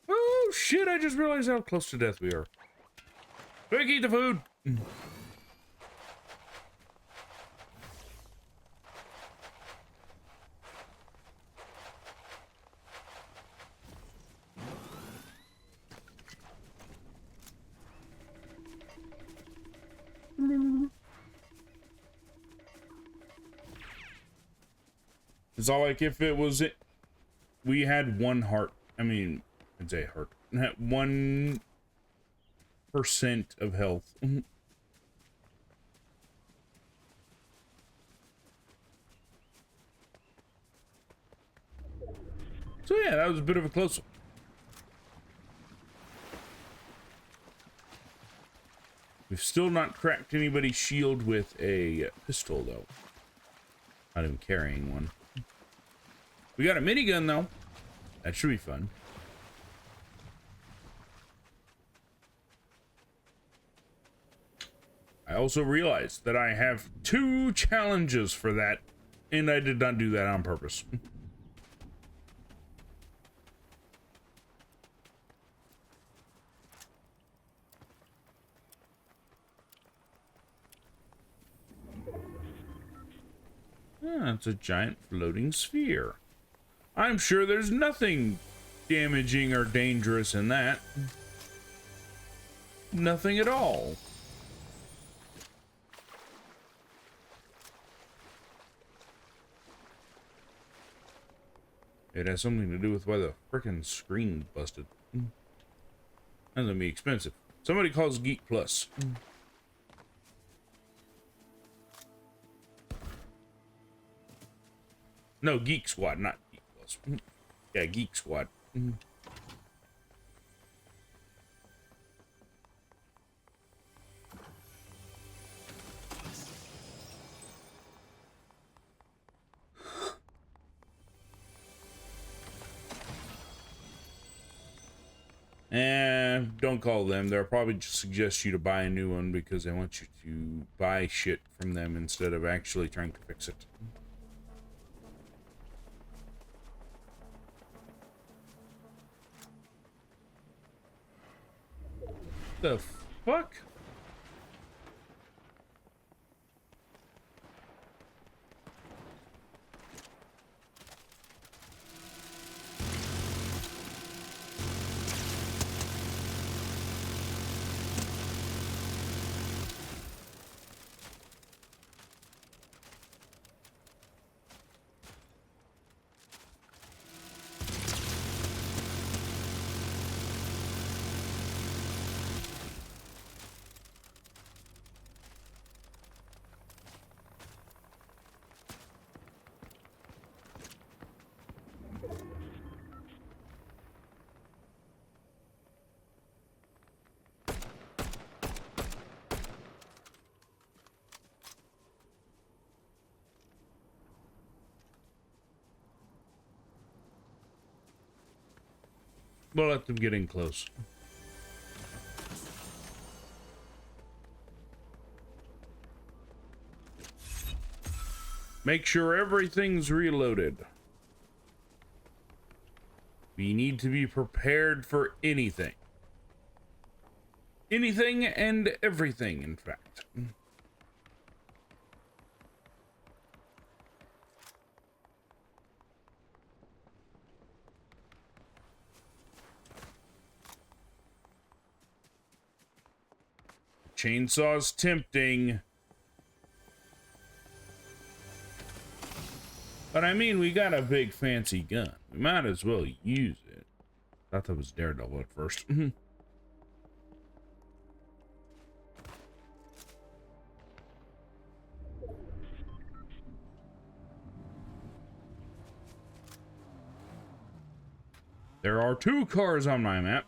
Oh shit, I just realized how close to death we are. Quick, eat the food! It's all like if it was it, we had one heart. I mean, I'd say heart. 1% of health. So yeah, that was a bit of a close one. We've still not cracked anybody's shield with a pistol, though. Not even carrying one. We got a minigun, though. That should be fun. I also realized that I have 2 challenges for that, and I did not do that on purpose. Ah, it's a giant floating sphere. I'm sure there's nothing damaging or dangerous in that. Nothing at all. It has something to do with why the frickin' screen busted. That's gonna be expensive. Somebody calls Geek Plus. No, Geek Squad, not Geek Plus. Yeah, Geek Squad. And don't call them. They'll probably just suggest you to buy a new one because they want you to buy shit from them instead of actually trying to fix it. The fuck? We'll let them get in close. Make sure everything's reloaded. We need to be prepared for anything. Anything and everything, in fact. Chainsaw's tempting. But I mean, we got a big fancy gun. We might as well use it. Thought that was Daredevil at first. There are 2 cars on my map.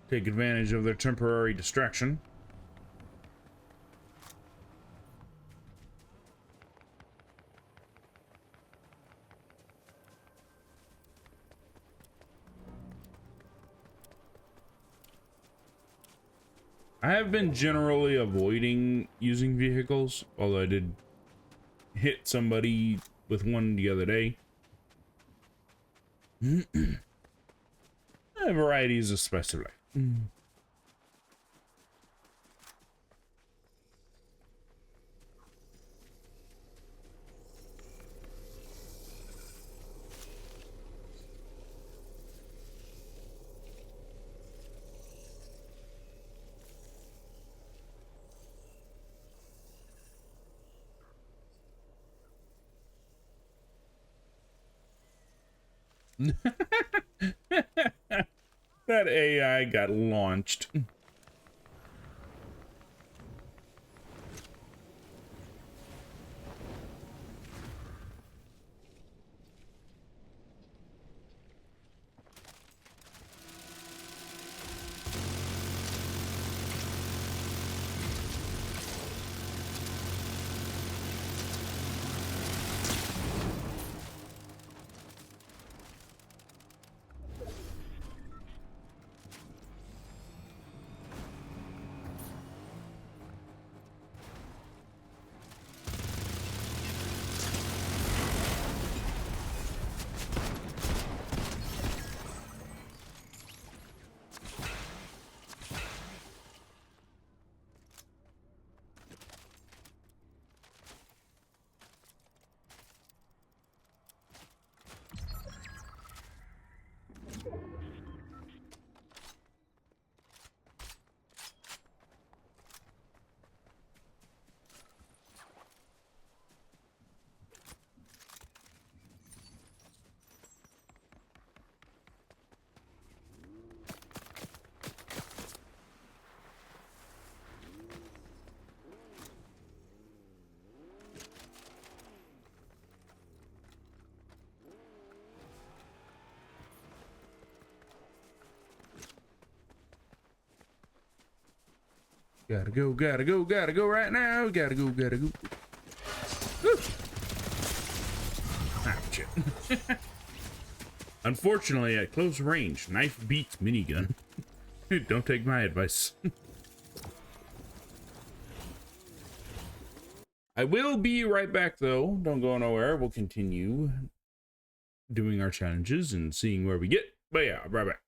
Take advantage of their temporary distraction. I have been generally avoiding using vehicles, although I did hit somebody with one the other day. Varieties especially. That AI got launched. Gotta go, gotta go, gotta go right now. Gotta go, gotta go. Woo. Ah, shit. Unfortunately, at close range, knife beats minigun. Dude, don't take my advice. I will be right back, though. Don't go nowhere. We'll continue doing our challenges and seeing where we get. But yeah, right back.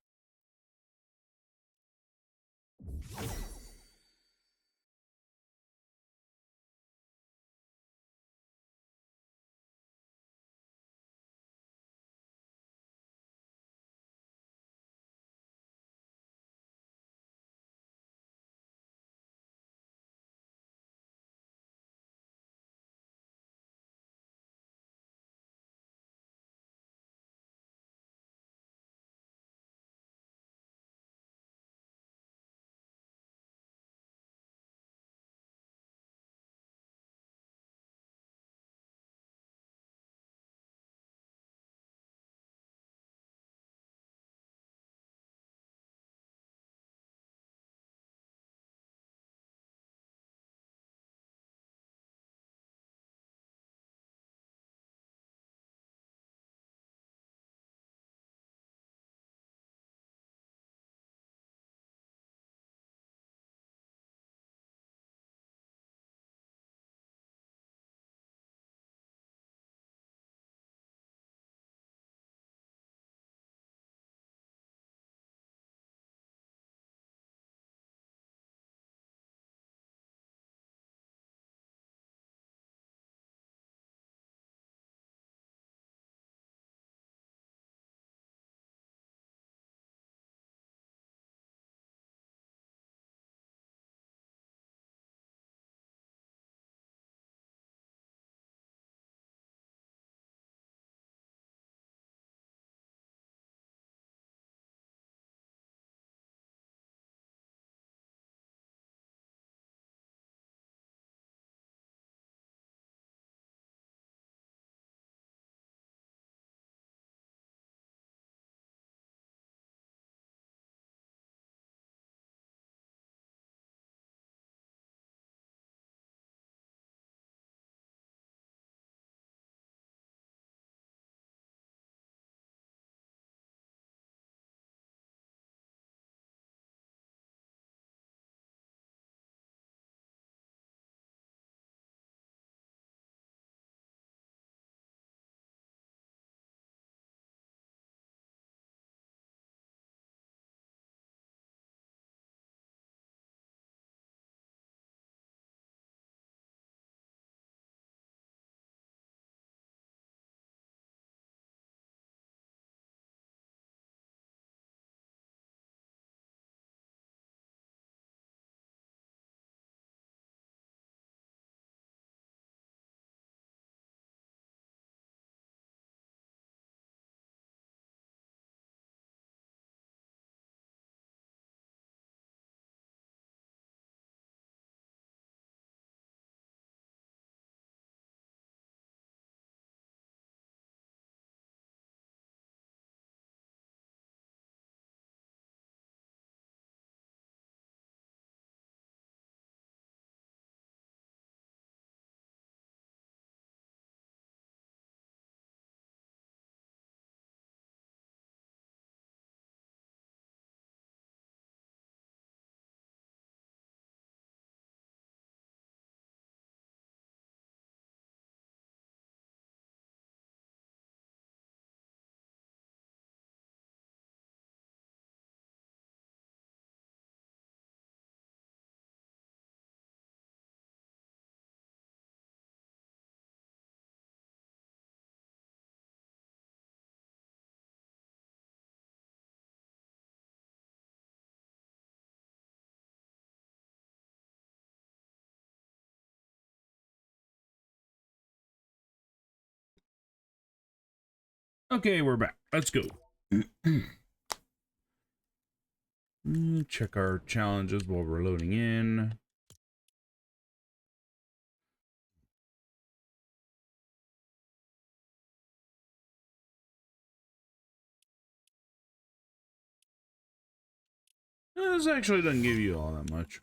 Okay, we're back. Let's go. Check our challenges while we're loading in. This actually doesn't give you all that much.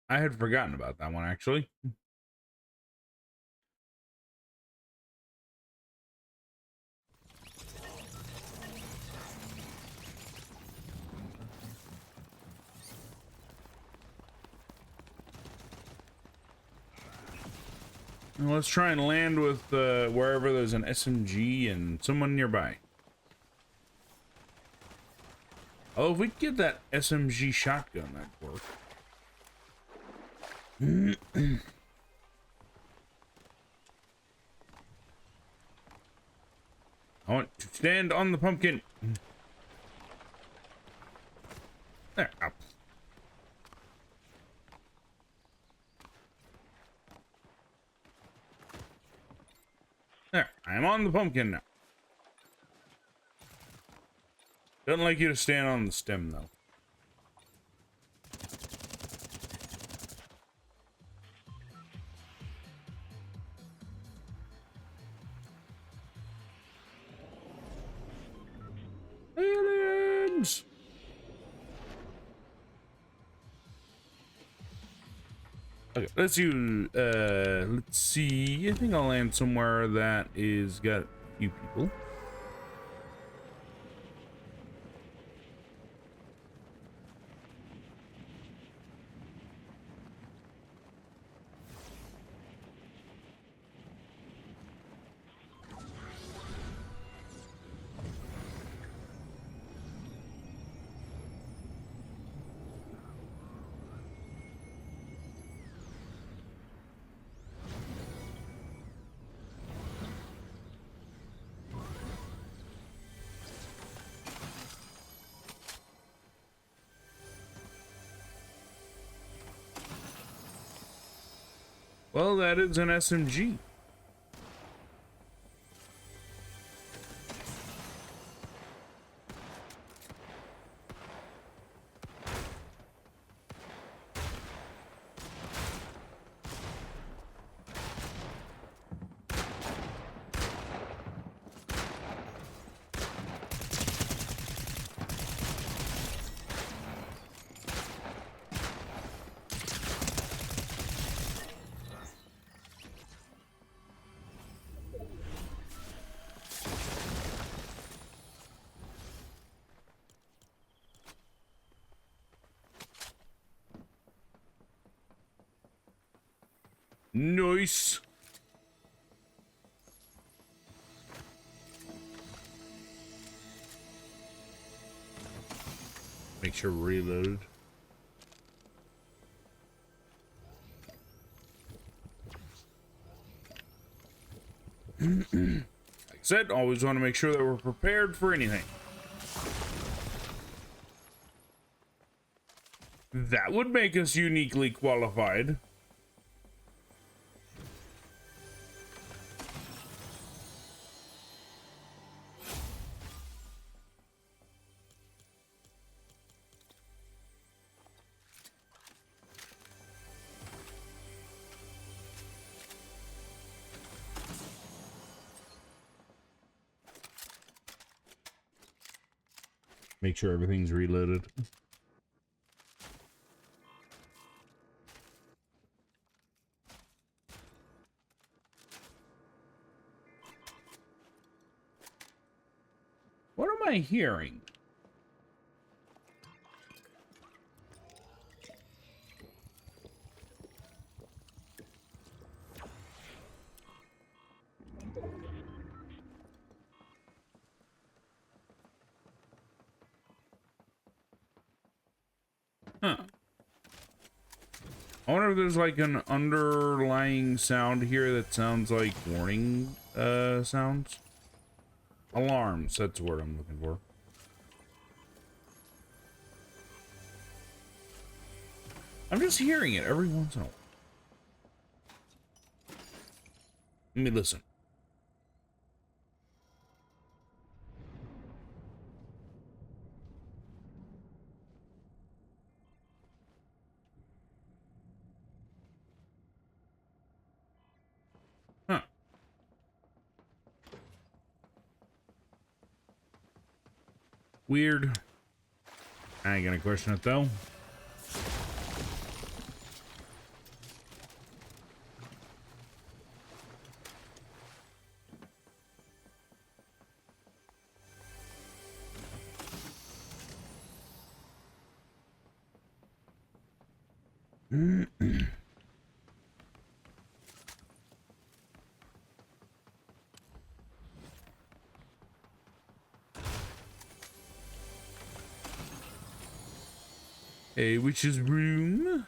I had forgotten about that one, actually. Well, let's try and land with wherever there's an SMG and someone nearby. Oh, if we could get that SMG shotgun, that'd work. I want to stand on the pumpkin. There. Up. There. I am on the pumpkin now. Don't like you to stand on the stem, though. Aliens! Okay, let's see. I think I'll land somewhere that is got a few people. Well, that is an SMG. Nice. Make sure we're reloaded. Like I said, always want to make sure that we're prepared for anything. That would make us uniquely qualified. Make sure everything's reloaded. What am I hearing? Huh. I wonder if there's like an underlying sound here that sounds like warning sounds. Alarms, that's the word I'm looking for. I'm just hearing it every once in a while. Let me listen. Huh. Weird. I ain't gonna question it though. A witch's room.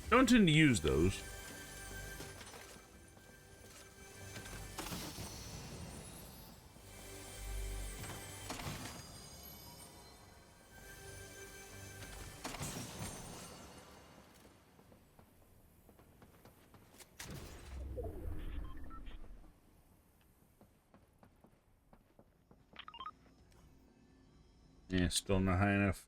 Don't tend to use those. Yeah, still not high enough.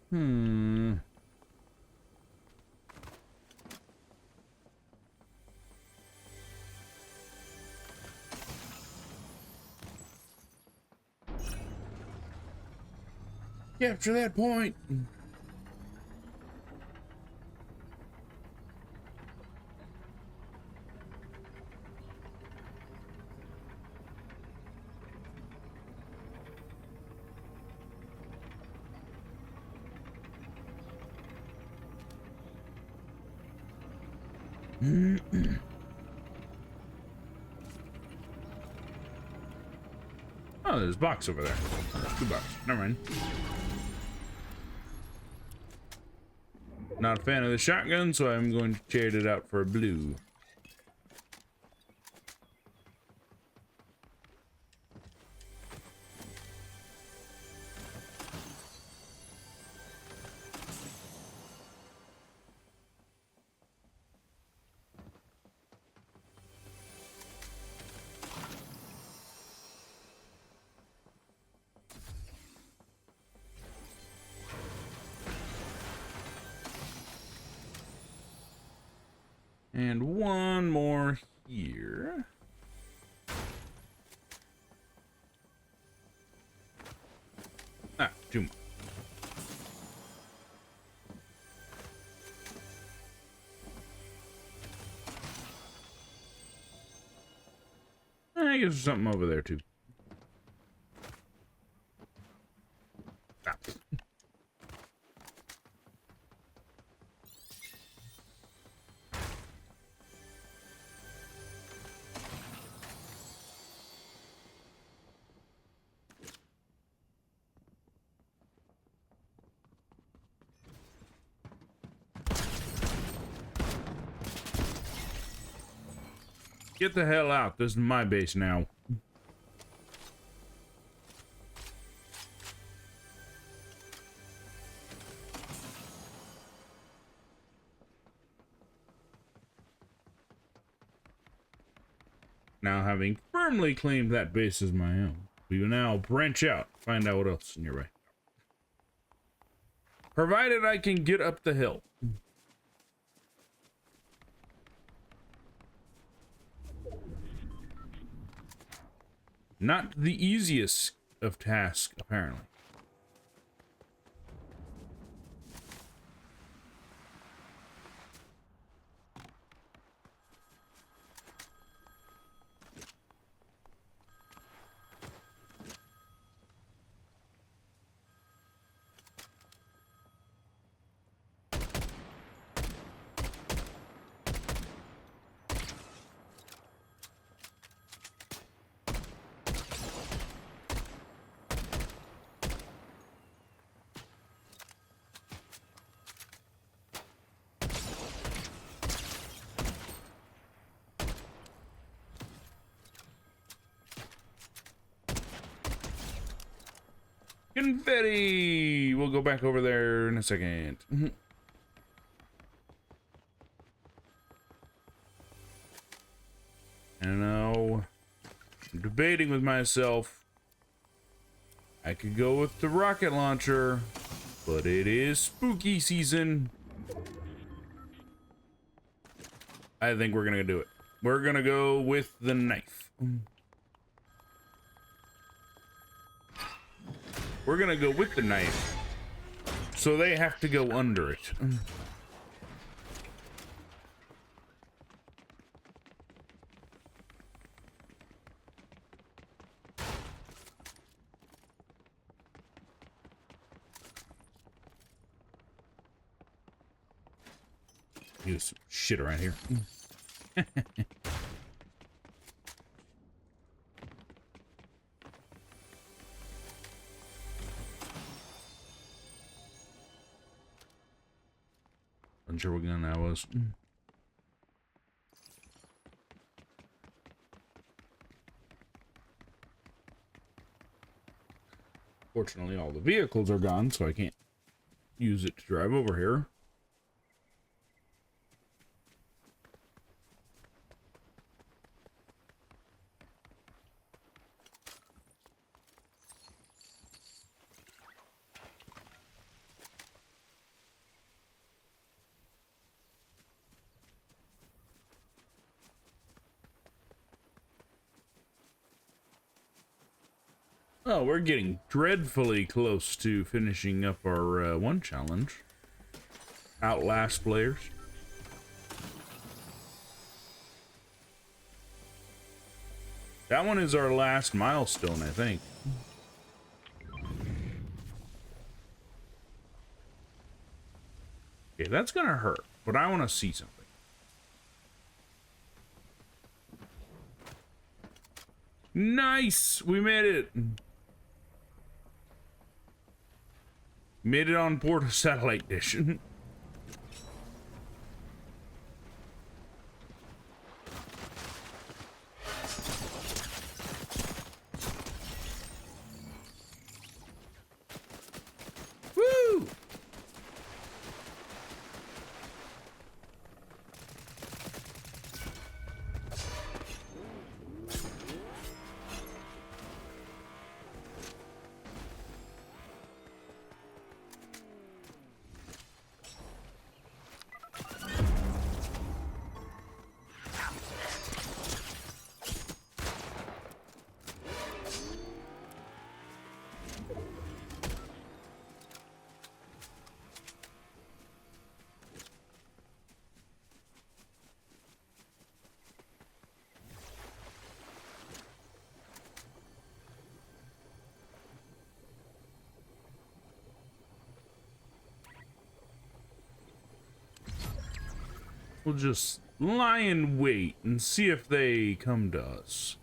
Hmm. Capture that point. Oh, there's a box over there. 2 bucks. Never mind. Not a fan of the shotgun, so I'm going to trade it out for a blue. And one more here. Ah, 2 more. I guess there's something over there too. Ah. Get the hell out. This is my base now. Now, having firmly claimed that base as my own, we will now branch out, find out what else is nearby. Provided I can get up the hill. Not the easiest of tasks, apparently. Confetti! We'll go back over there in a second. And now, I'm debating with myself. I could go with the rocket launcher, but it is spooky season. I think we're gonna do it. We're gonna go with the knife. We're gonna go with the knife, so they have to go under it. Use some shit around here. Unsure what gun that was. Fortunately, all the vehicles are gone, so I can't use it to drive over here. Oh, we're getting dreadfully close to finishing up our one challenge. Outlast players. That one is our last milestone, I think. Okay, that's gonna hurt, but I want to see something. Nice! We made it! Made it on board a satellite dish. Woo! We'll just lie in wait and see if they come to us.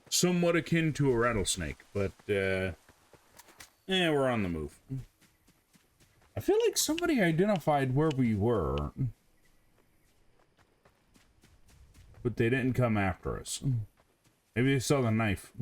Somewhat akin to a rattlesnake, but we're on the move. I feel like somebody identified where we were, but they didn't come after us. Maybe they saw the knife.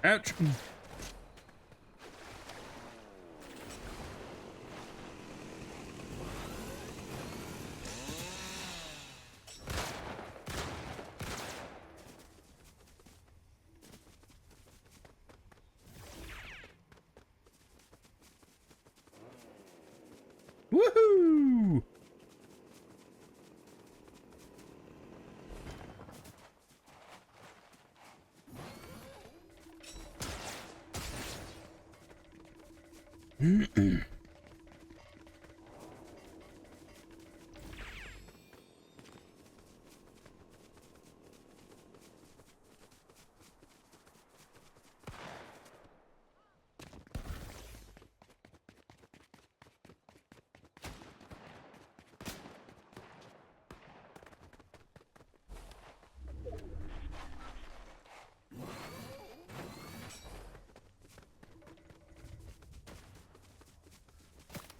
Ouch. Woohoo!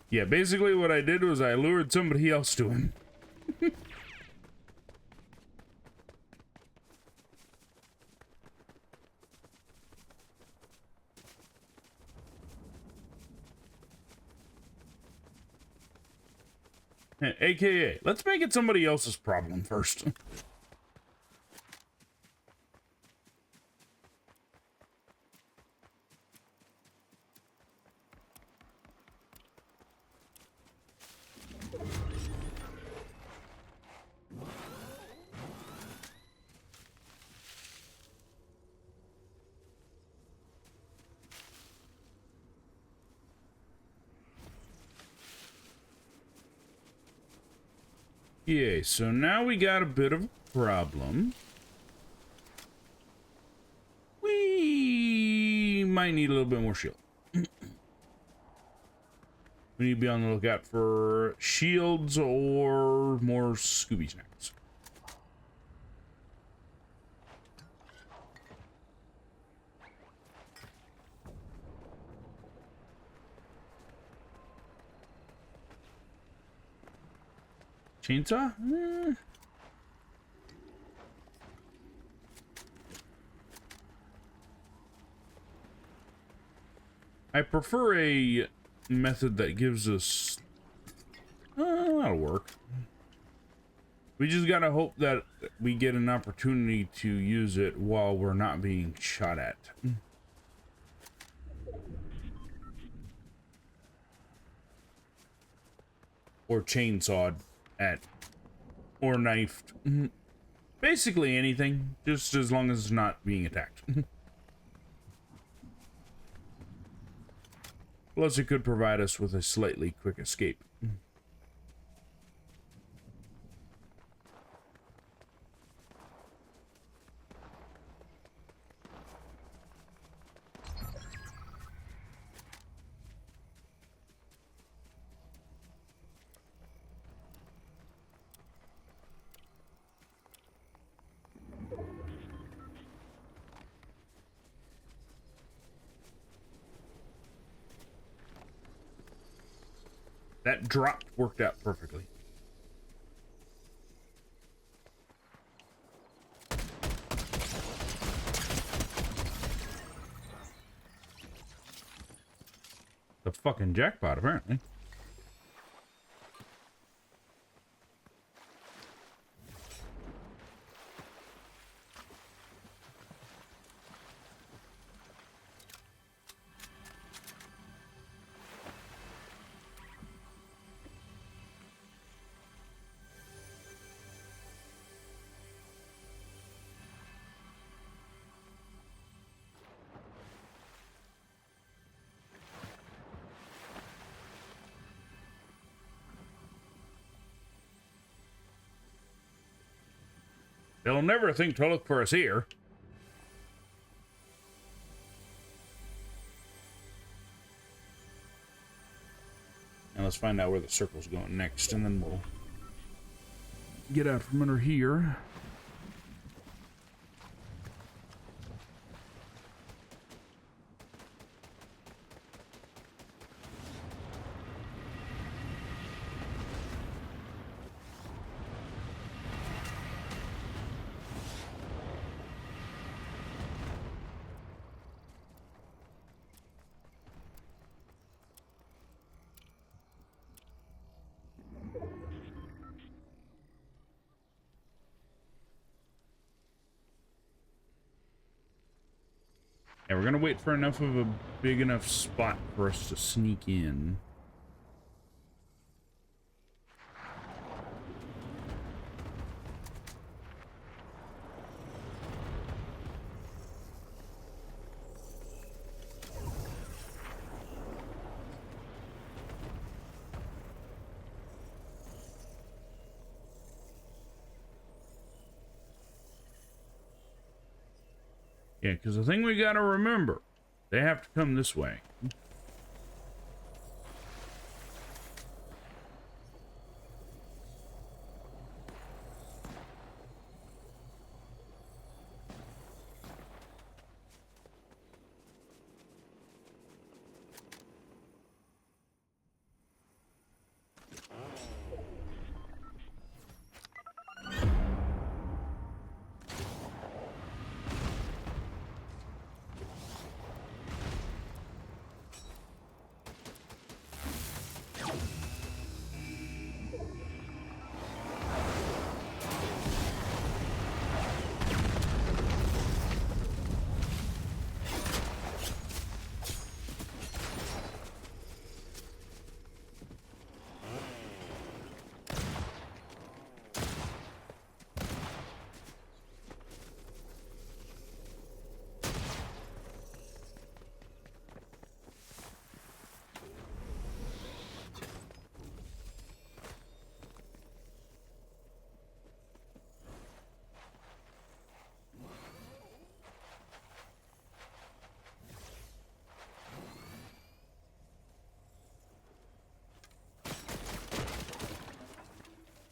Yeah, basically what I did was I lured somebody else to him. AKA, let's make it somebody else's problem first. Yeah, so now we got a bit of a problem. We might need a little bit more shield. We need to be on the lookout for shields or more Scooby snacks. Chainsaw? I prefer a method that gives us... that'll work. We just gotta hope that we get an opportunity to use it while we're not being shot at. Or chainsawed at. Or knifed. Basically anything, just as long as it's not being attacked. Plus, it could provide us with a slightly quick escape. That drop worked out perfectly. The fucking jackpot, apparently. They'll never think to look for us here. And let's find out where the circle's going next, and then we'll get out from under here. Yeah, we're gonna wait for enough of a big enough spot for us to sneak in. Yeah, because the thing we gotta remember, they have to come this way.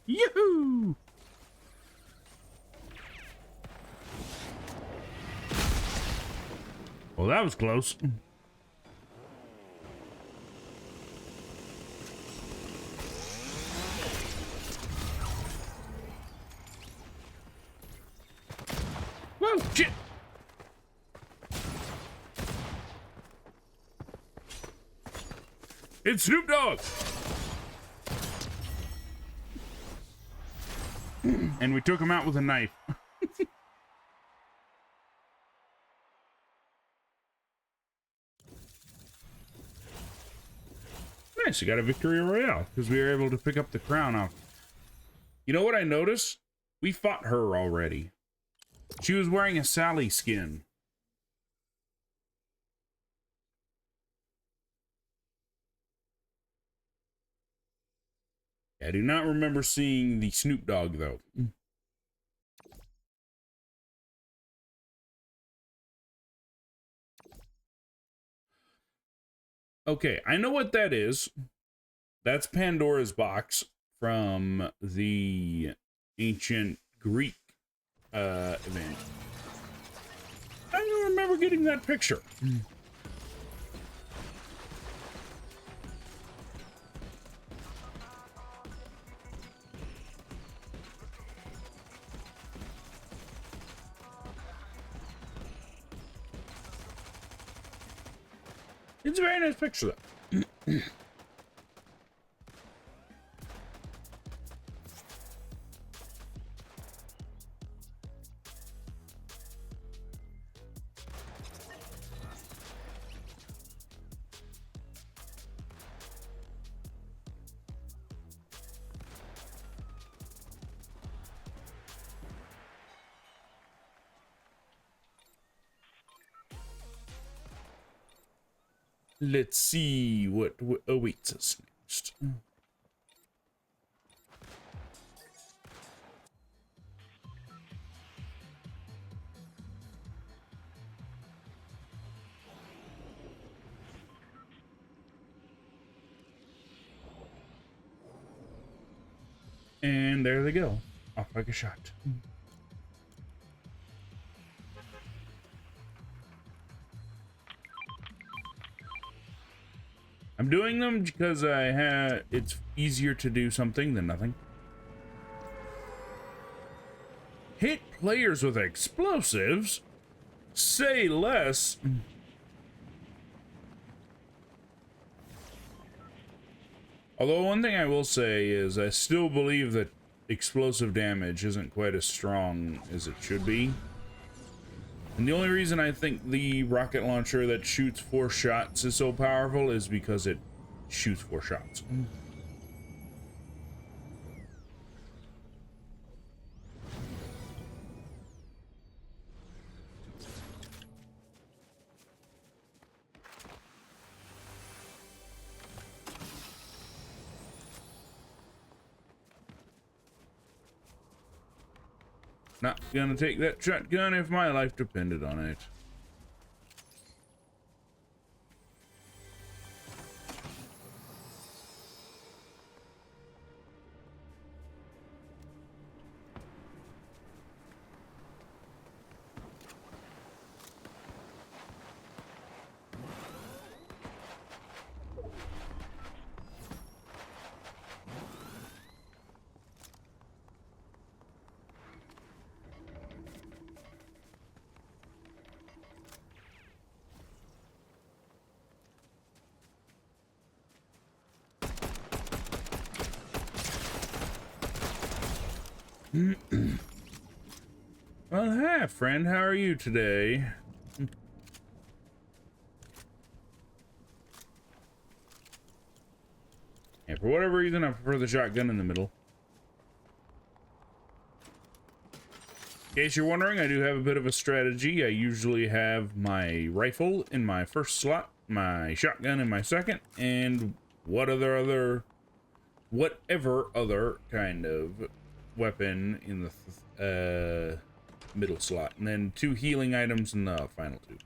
Yoo-hoo! Well, that was close. Whoa, shit! It's Snoop Dogg! And we took him out with a knife. Nice, you got a victory royale because we were able to pick up the crown off. You know what I noticed? We fought her already. She was wearing a Sally skin. I do not remember seeing the Snoop Dogg though. Okay, I know what that is. That's Pandora's box from the ancient Greek event. I don't remember getting that picture. It's a very nice picture though. Let's see what awaits us next. And there they go. Off like a shot. I'm doing them because it's easier to do something than nothing. Hit players with explosives? Say less. Although one thing I will say is I still believe that explosive damage isn't quite as strong as it should be. And the only reason I think the rocket launcher that shoots 4 shots is so powerful is because it shoots 4 shots. Not gonna take that shotgun if my life depended on it. Well, hi, friend. How are you today? Yeah, for whatever reason, I prefer the shotgun in the middle. In case you're wondering, I do have a bit of a strategy. I usually have my rifle in my first slot, my shotgun in my second, and whatever other kind of weapon in the middle slot, and then 2 healing items in the final 2.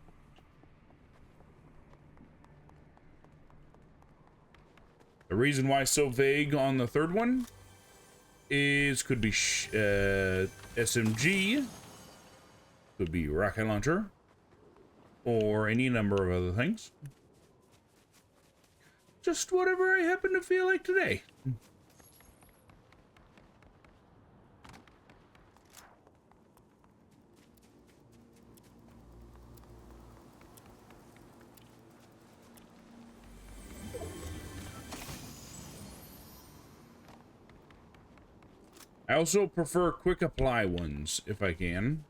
The reason why so vague on the third one is could be SMG, could be rocket launcher, or any number of other things. Just whatever I happen to feel like today. I also prefer quick apply ones if I can.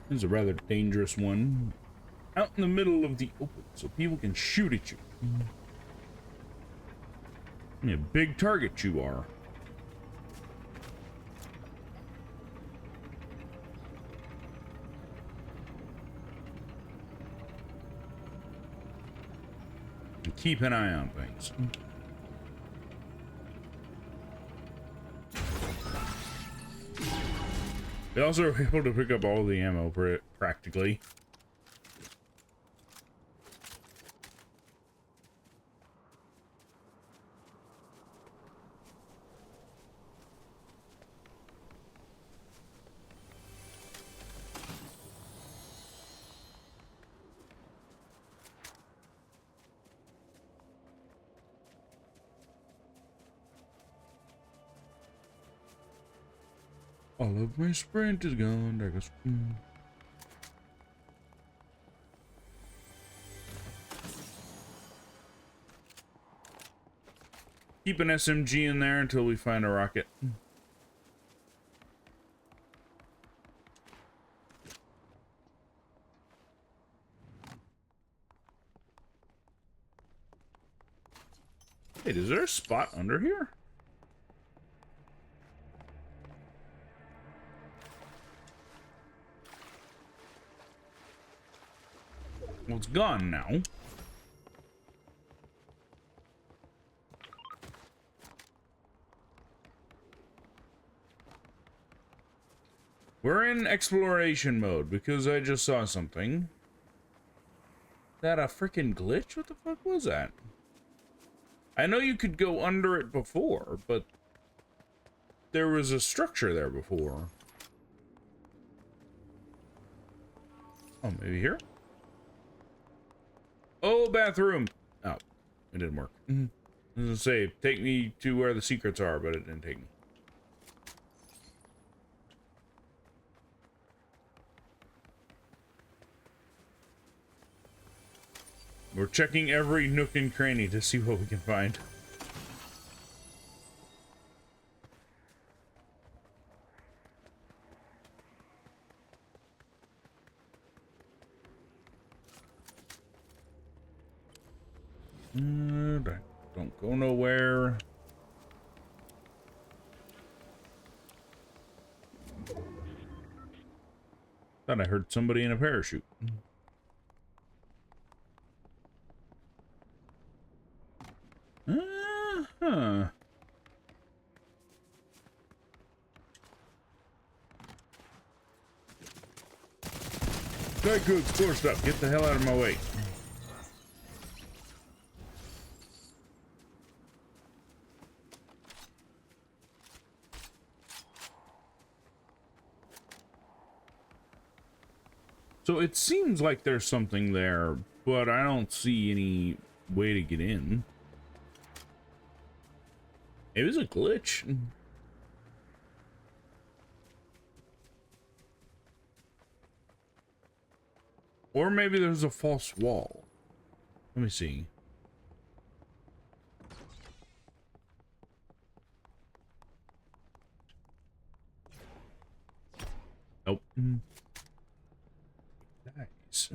This is a rather dangerous one. Out in the middle of the open, so people can shoot at you. Yeah, big target you are. And keep an eye on things. They also are able to pick up all the ammo practically. All of my sprint is gone. I guess. Keep an SMG in there until we find a rocket. Wait, is there a spot under here? Well, it's gone now. We're in exploration mode because I just saw something. Is that a freaking glitch? What the fuck was that? I know you could go under it before, but there was a structure there before. Oh, maybe here? Oh, bathroom. Oh, it didn't work. I was gonna say, take me to where the secrets are, but it didn't take me. We're checking every nook and cranny to see what we can find. Don't go nowhere. Thought I heard somebody in a parachute. Huh. Very good, score stuff. Get the hell out of my way. So it seems like there's something there, but I don't see any way to get in. It was a glitch. Or maybe there's a false wall. Let me see. Nope. Nice.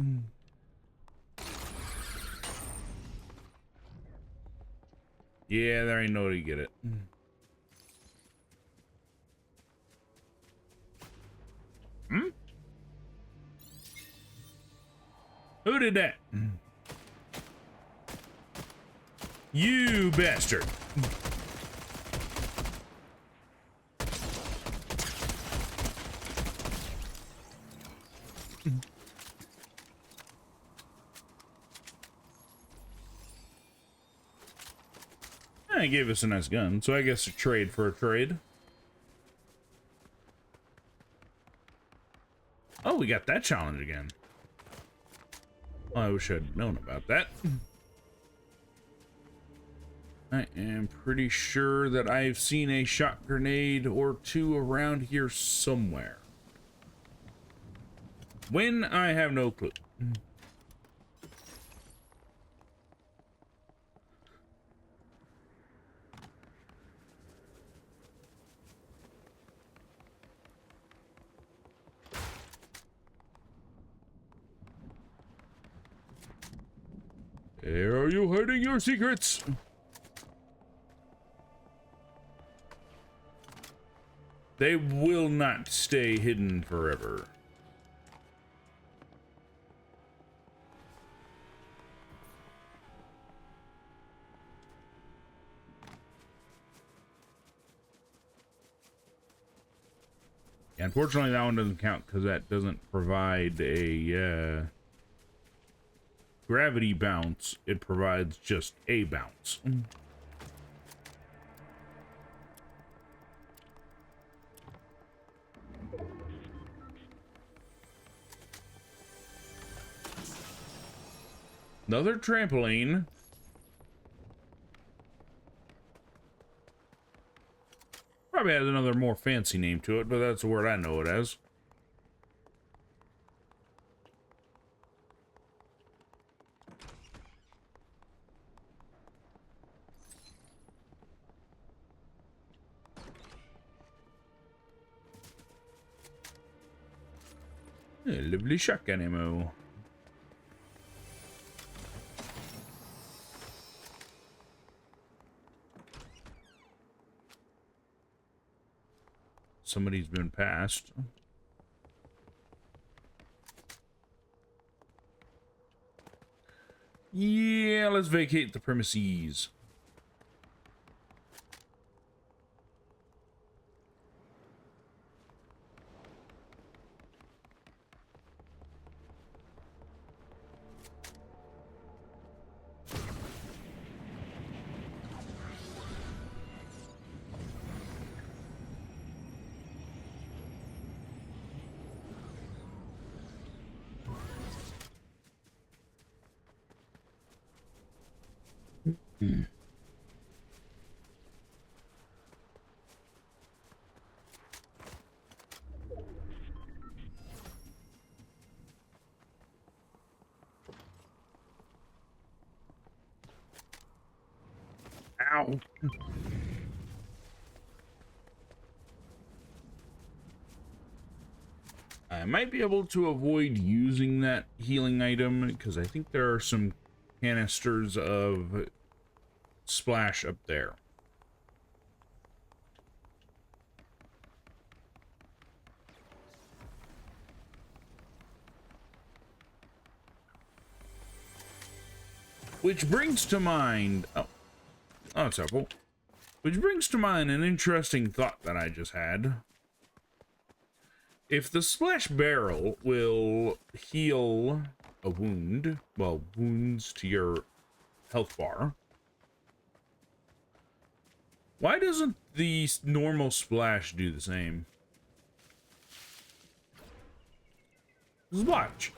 Yeah, there ain't no way to get it. Hmm? Who did that? You bastard. He gave us a nice gun, so I guess a trade for a trade. Oh, we got that challenge again. I wish I'd known about that. I am pretty sure that I've seen a shot grenade or two around here somewhere. When, I have no clue. Where are you hiding your secrets? They will not stay hidden forever. Yeah, unfortunately, that one doesn't count because that doesn't provide a gravity bounce. It provides just a bounce. Another trampoline. Probably has another more fancy name to it, but that's the word I know it as. Lovely shotgun ammo. Somebody's been passed. Yeah, let's vacate the premises. Ow. I might be able to avoid using that healing item because I think there are some canisters of splash up there. Which brings to mind... Oh, that's helpful. Which brings to mind an interesting thought that I just had. If the splash barrel will heal a wound, well, wounds to your health bar, why doesn't the normal splash do the same? Just watch.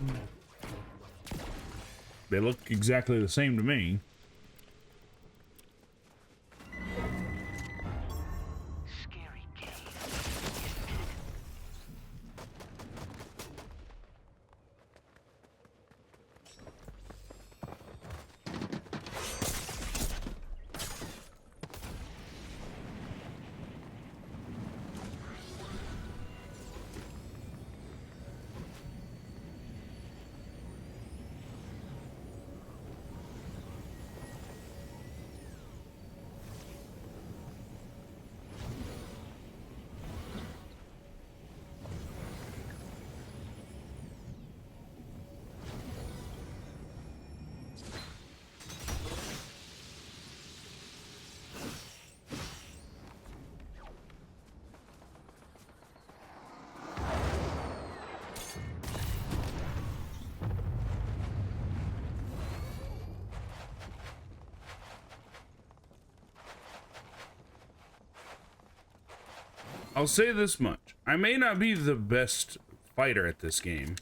They look exactly the same to me. Scary game. I'll say this much. I may not be the best fighter at this game,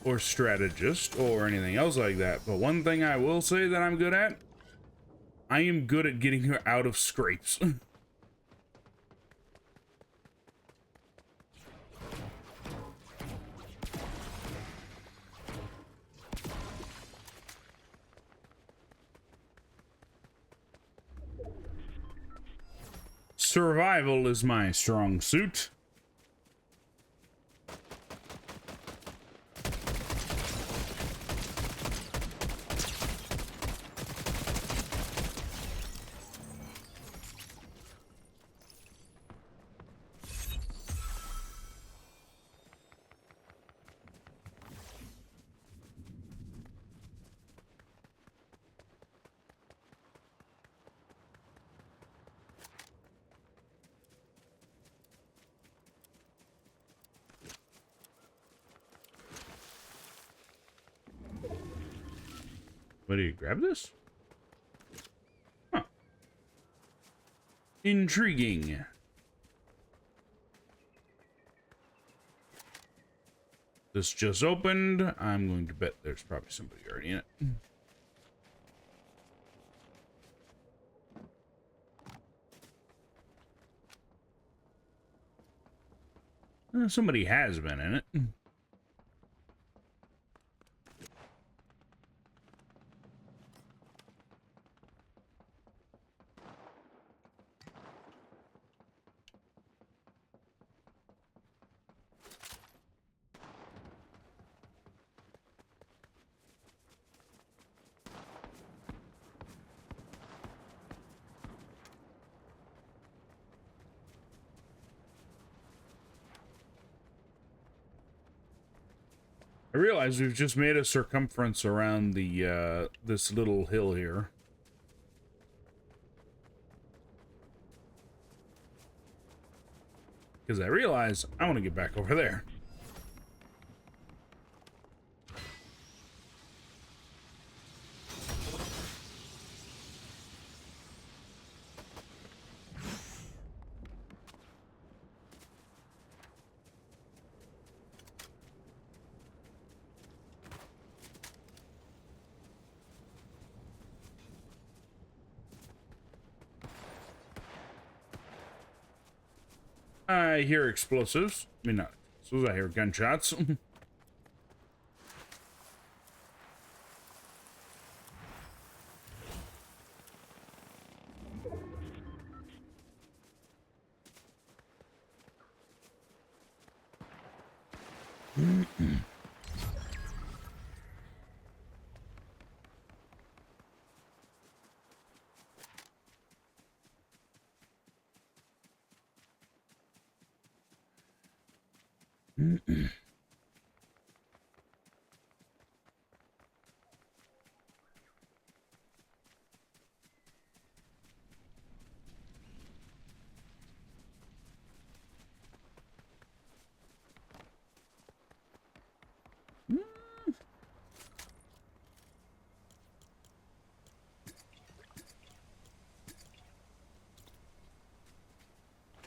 or strategist, or anything else like that, but one thing I will say that I'm good at, I am good at getting her out of scrapes. Survival is my strong suit. What do you grab this? Huh. Intriguing. This just opened. I'm going to bet there's probably somebody already in it. Somebody has been in it. I realize we've just made a circumference around the this little hill here. Because I realize I want to get back over there. I hear explosives. I mean, not explosives, I hear gunshots.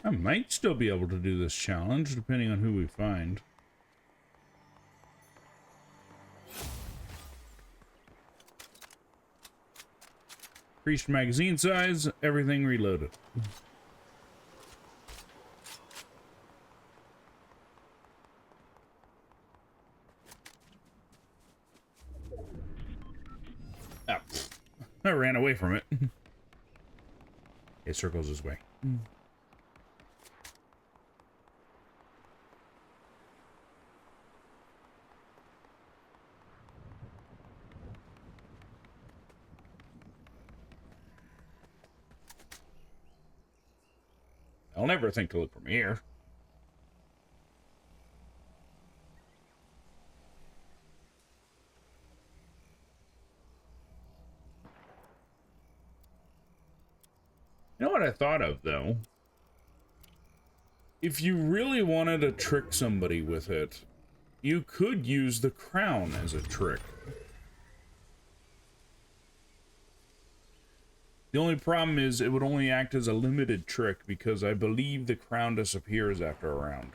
I might still be able to do this challenge, depending on who we find. Increased magazine size, everything reloaded. Ah, I ran away from it. It circles this way. I'll never think to look from here. You know what I thought of, though? If you really wanted to trick somebody with it, you could use the crown as a trick. The only problem is it would only act as a limited trick because I believe the crown disappears after a round.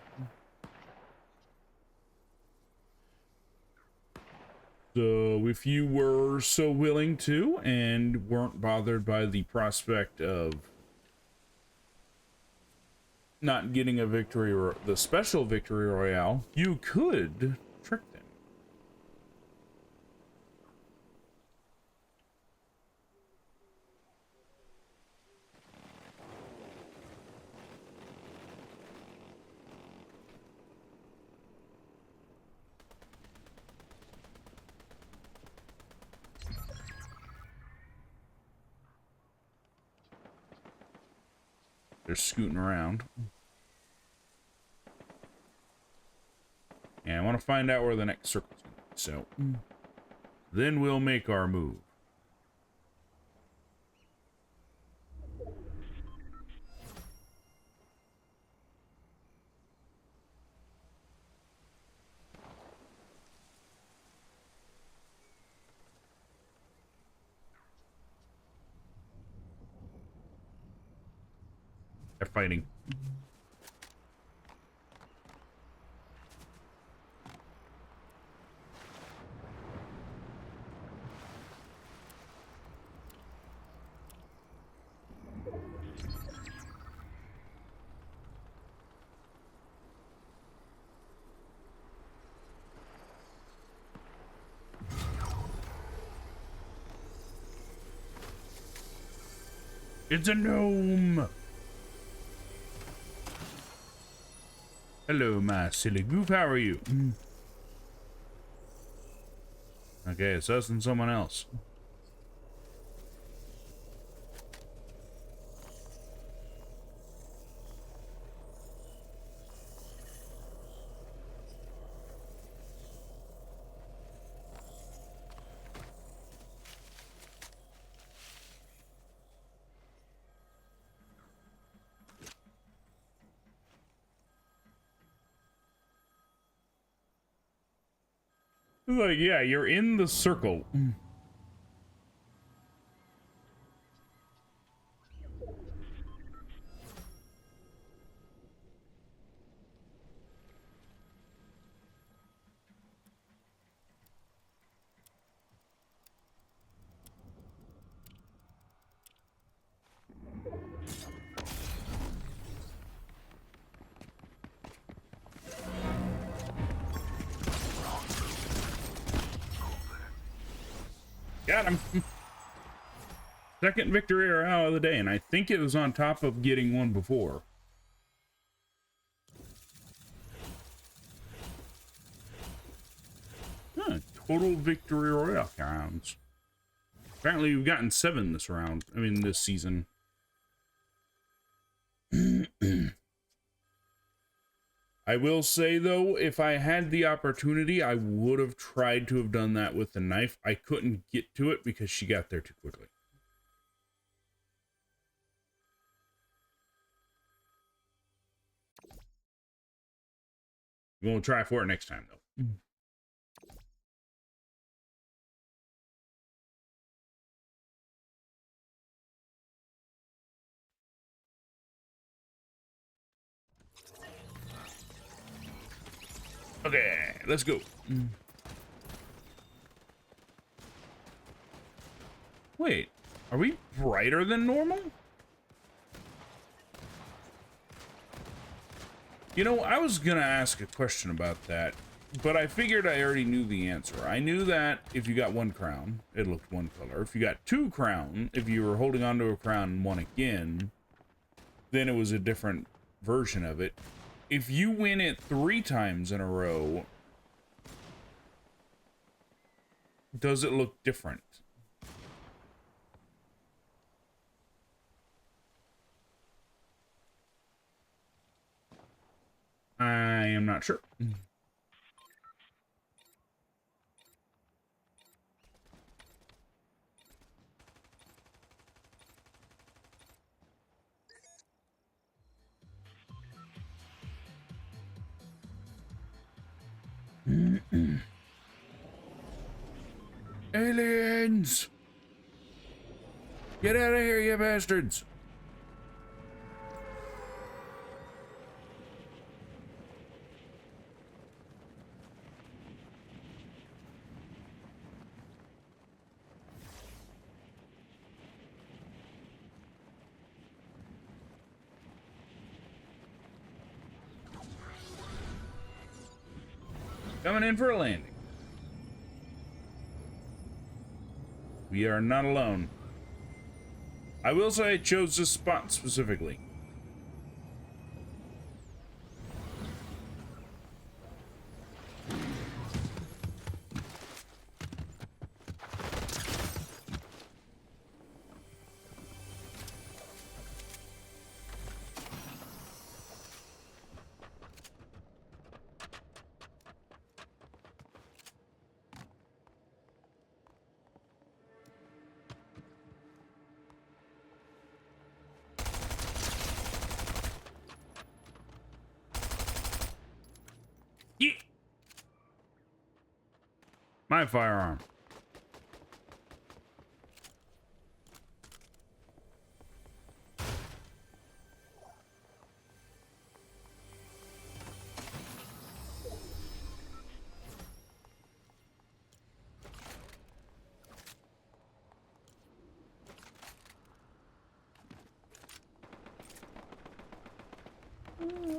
So if you were so willing to and weren't bothered by the prospect of not getting a victory or the special victory royale, you could trick them. They're scooting around. And I want to find out where the next circle's going to be. So, then we'll make our move. They're fighting. It's a gnome! Hello, my silly goof. How are you? Okay, it's us and someone else. Like, yeah, you're in the circle. Got him. Second victory royale of the day, and I think it was on top of getting one before. Huh, total victory royale rounds. Apparently we've gotten 7 this round. I mean, this season. I will say, though, if I had the opportunity, I would have tried to have done that with the knife. I couldn't get to it because she got there too quickly. We'll try for it next time, though. Okay, let's go. Wait, are we brighter than normal? You know, I was gonna ask a question about that, but I figured I already knew the answer. I knew that if you got one crown, it looked one color. If you got two crown, if you were holding onto a crown and won again, then it was a different version of it. If you win it 3 times in a row, does it look different? I am not sure. Aliens! Get out of here, you bastards! Coming in for a landing. We are not alone. I will say I chose this spot specifically. Yeah. My firearm.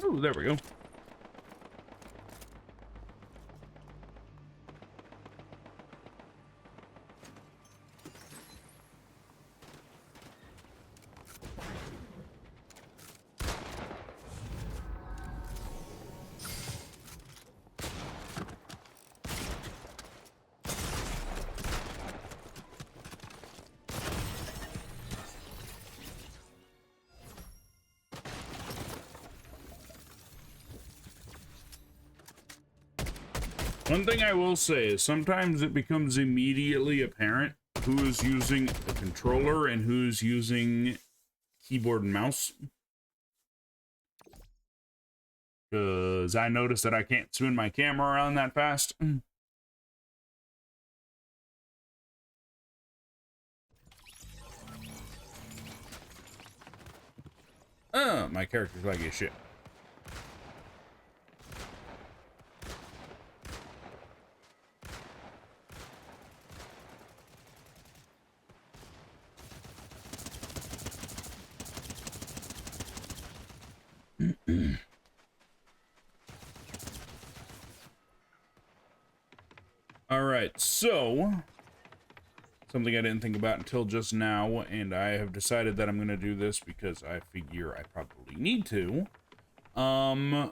Oh, there we go. One thing I will say is sometimes it becomes immediately apparent who is using a controller and who's using keyboard and mouse. Because I noticed that I can't spin my camera around that fast. Oh, my character's like as shit. All right, so something I didn't think about until just now, and I have decided that I'm going to do this because I figure I probably need to. A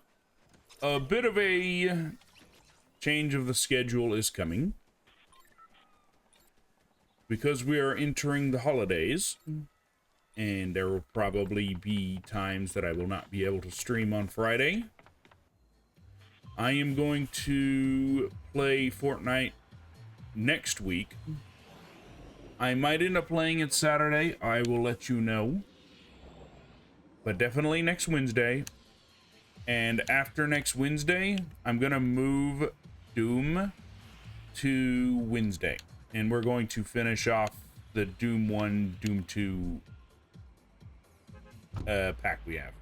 bit of a change of the schedule is coming because we are entering the holidays, and there will probably be times that I will not be able to stream on Friday. I am going to play Fortnite next week. I might end up playing it Saturday. I will let you know. But definitely next Wednesday. And after next Wednesday, I'm going to move Doom to Wednesday. And we're going to finish off the Doom 1, Doom 2 pack we have.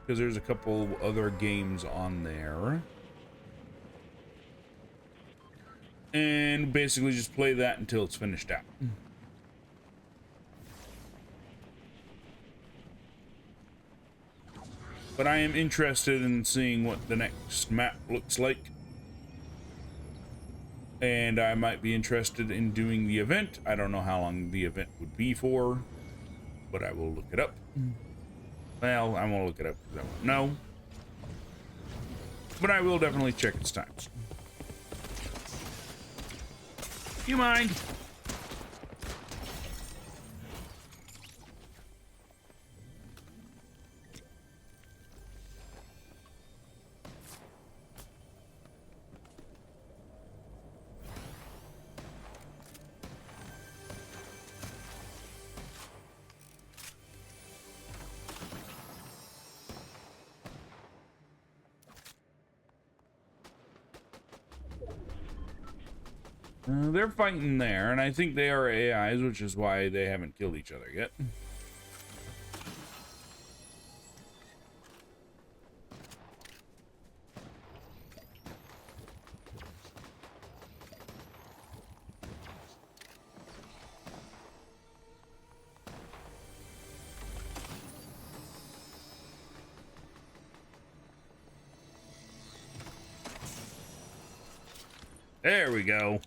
Because there's a couple other games on there. And basically just play that until it's finished out. But I am interested in seeing what the next map looks like. And I might be interested in doing the event. I don't know how long the event would be for, but I will look it up. Well, I won't look it up because I won't know. But I will definitely check its times. You mind? They're fighting there, and I think they are AIs, which is why they haven't killed each other yet. There we go.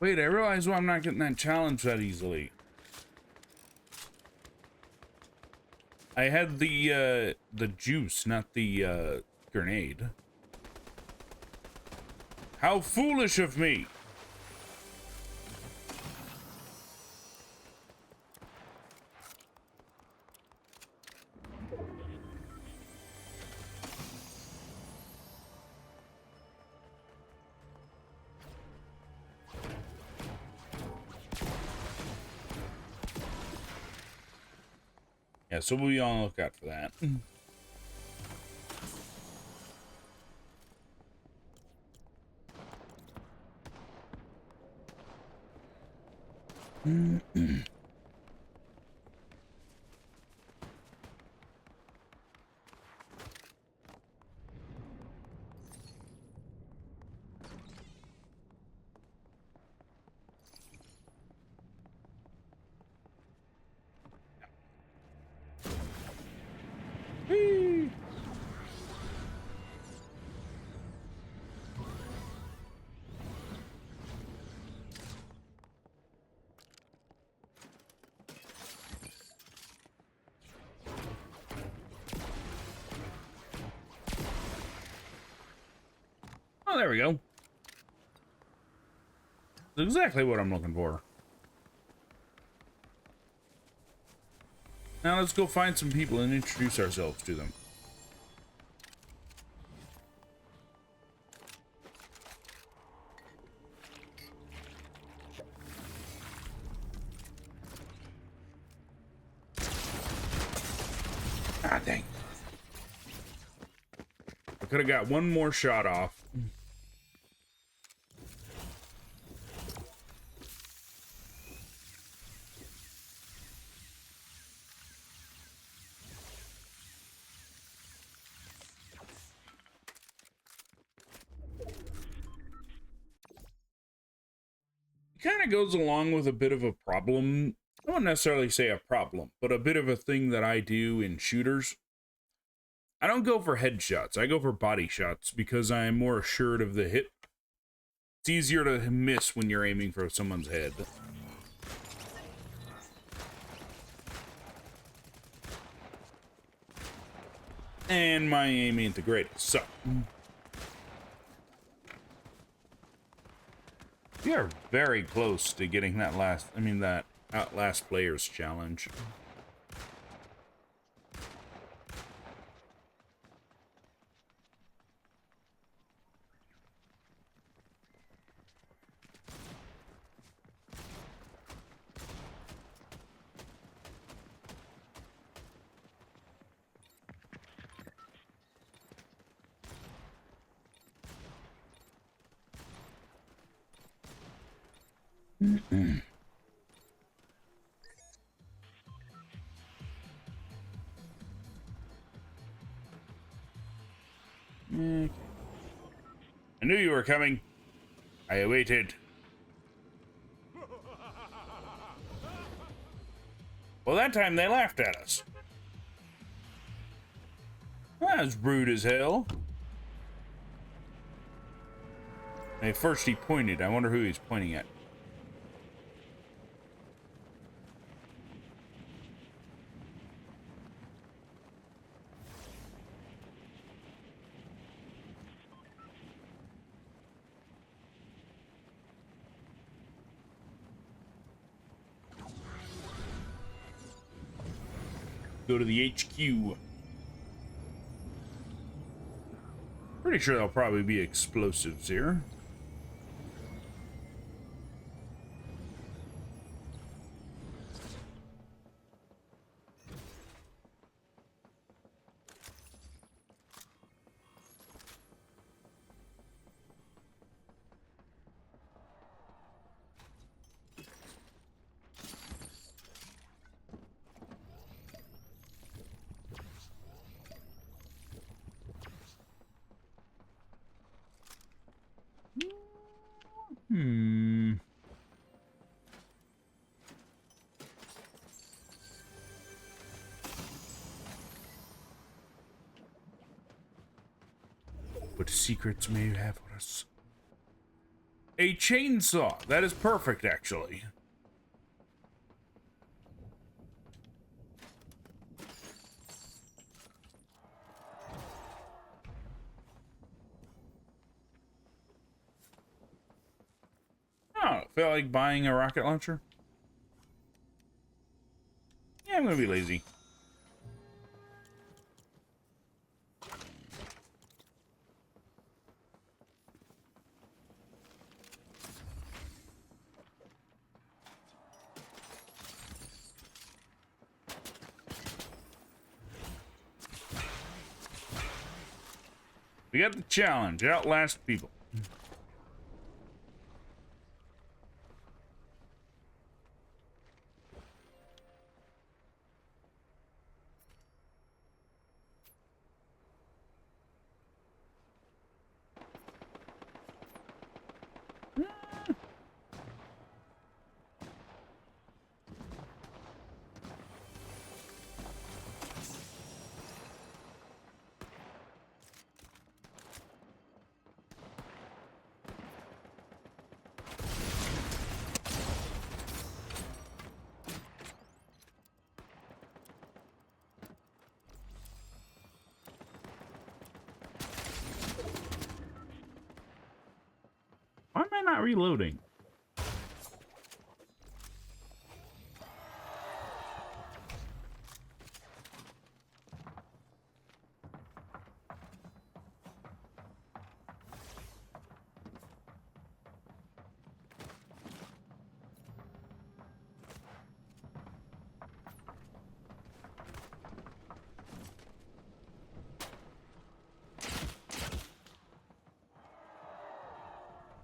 Wait, I realize why I'm not getting that challenge that easily. I had the juice, not the grenade. How foolish of me! Yeah, so we'll be on the lookout for that. Whee! Oh, there we go. That's exactly what I'm looking for. Now let's go find some people and introduce ourselves to them. Ah, dang. I could have got one more shot off. Kind of goes along with a bit of a problem I wouldn't necessarily say a problem, but a bit of a thing that I do in shooters. I don't go for headshots. I go for body shots because I'm more assured of the hit. It's easier to miss when you're aiming for someone's head. And my aim ain't the greatest, so. We are very close to getting that that Outlast Players Challenge. Okay. I knew you were coming. I waited. Well, that time they laughed at us. That was rude as hell. At first he pointed. I wonder who he's pointing at. Go to the HQ. Pretty sure there'll probably be explosives here. Hmm. What secrets may you have for us? A chainsaw. That is perfect, actually. Oh, felt like buying a rocket launcher? Yeah, I'm gonna be lazy. We got the challenge. Outlast people. Why am I not reloading?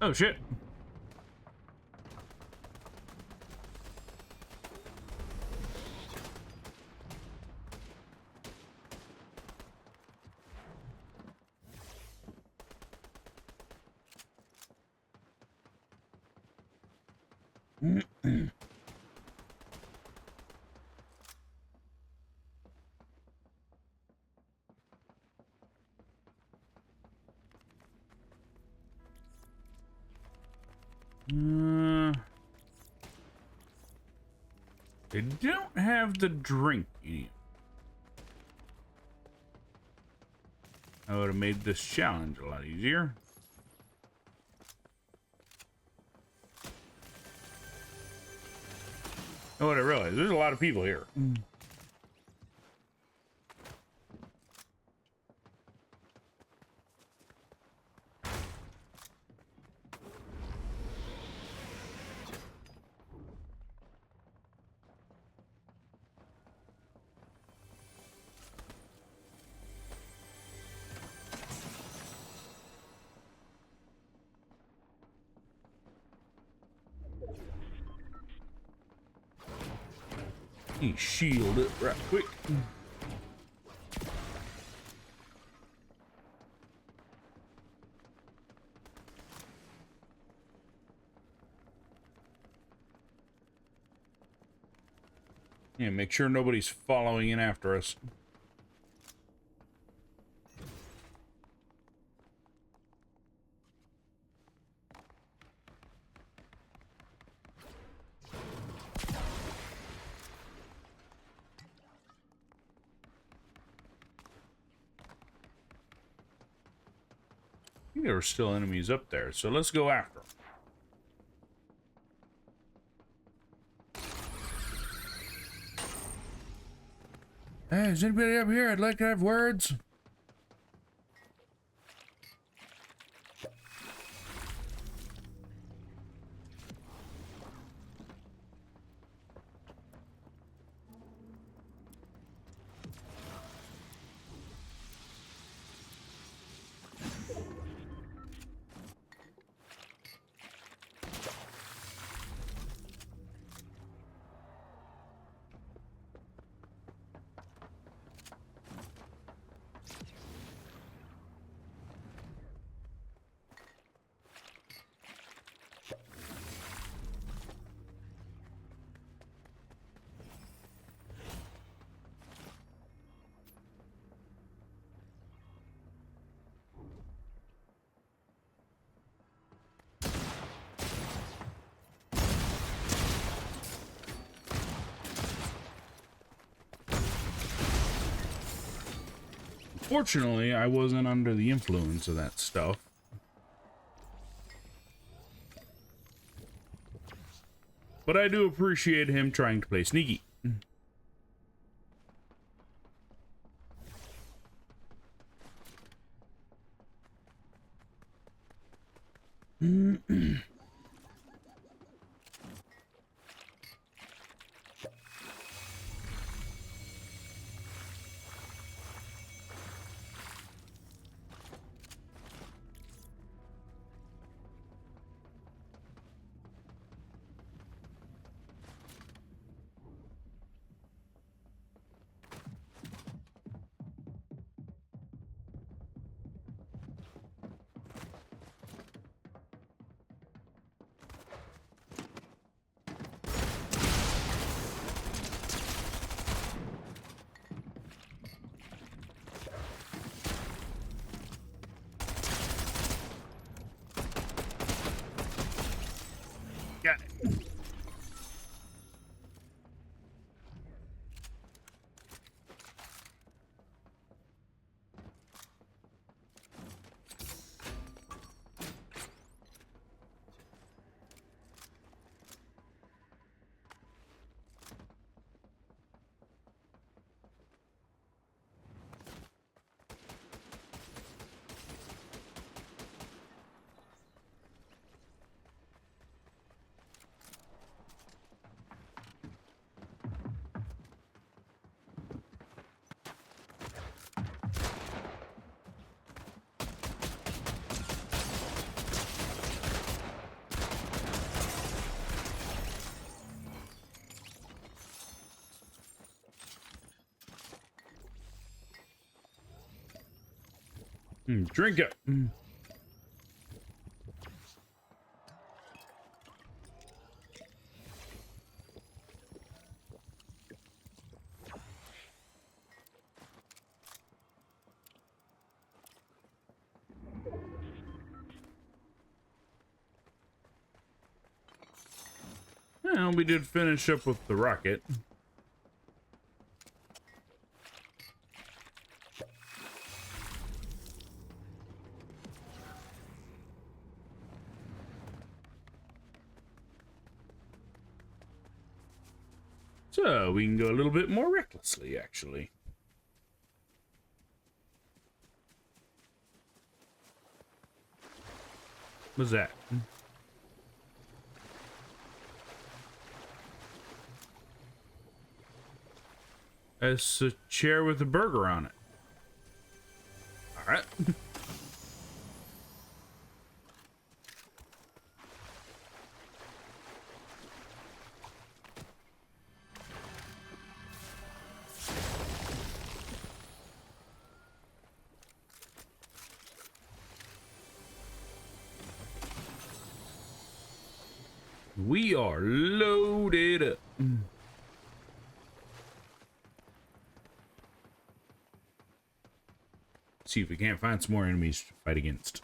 Oh shit. They don't have the drink idiom. I would have made this challenge a lot easier. Oh, what I realized, there's a lot of people here. He shield it right quick. Yeah, make sure nobody's following in after us. I think there were still enemies up there, so let's go after them. Hey, is anybody up here? I'd like to have words. Fortunately, I wasn't under the influence of that stuff. But I do appreciate him trying to play sneaky. Got it. Drink it. Well, we did finish up with the rocket. So we can go a little bit more recklessly, actually. What's that? It's a chair with a burger on it. All right. We are loaded up. See if we can't find some more enemies to fight against.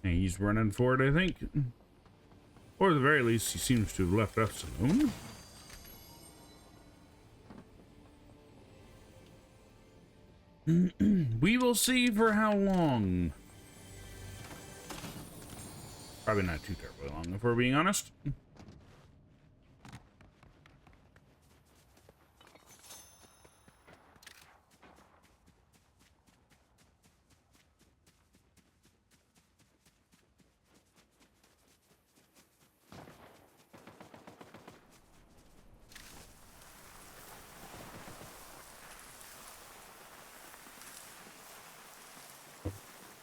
And he's running for it, I think. Or at the very least, he seems to have left us alone. We will see for how long. Probably not too terribly long, if we're being honest.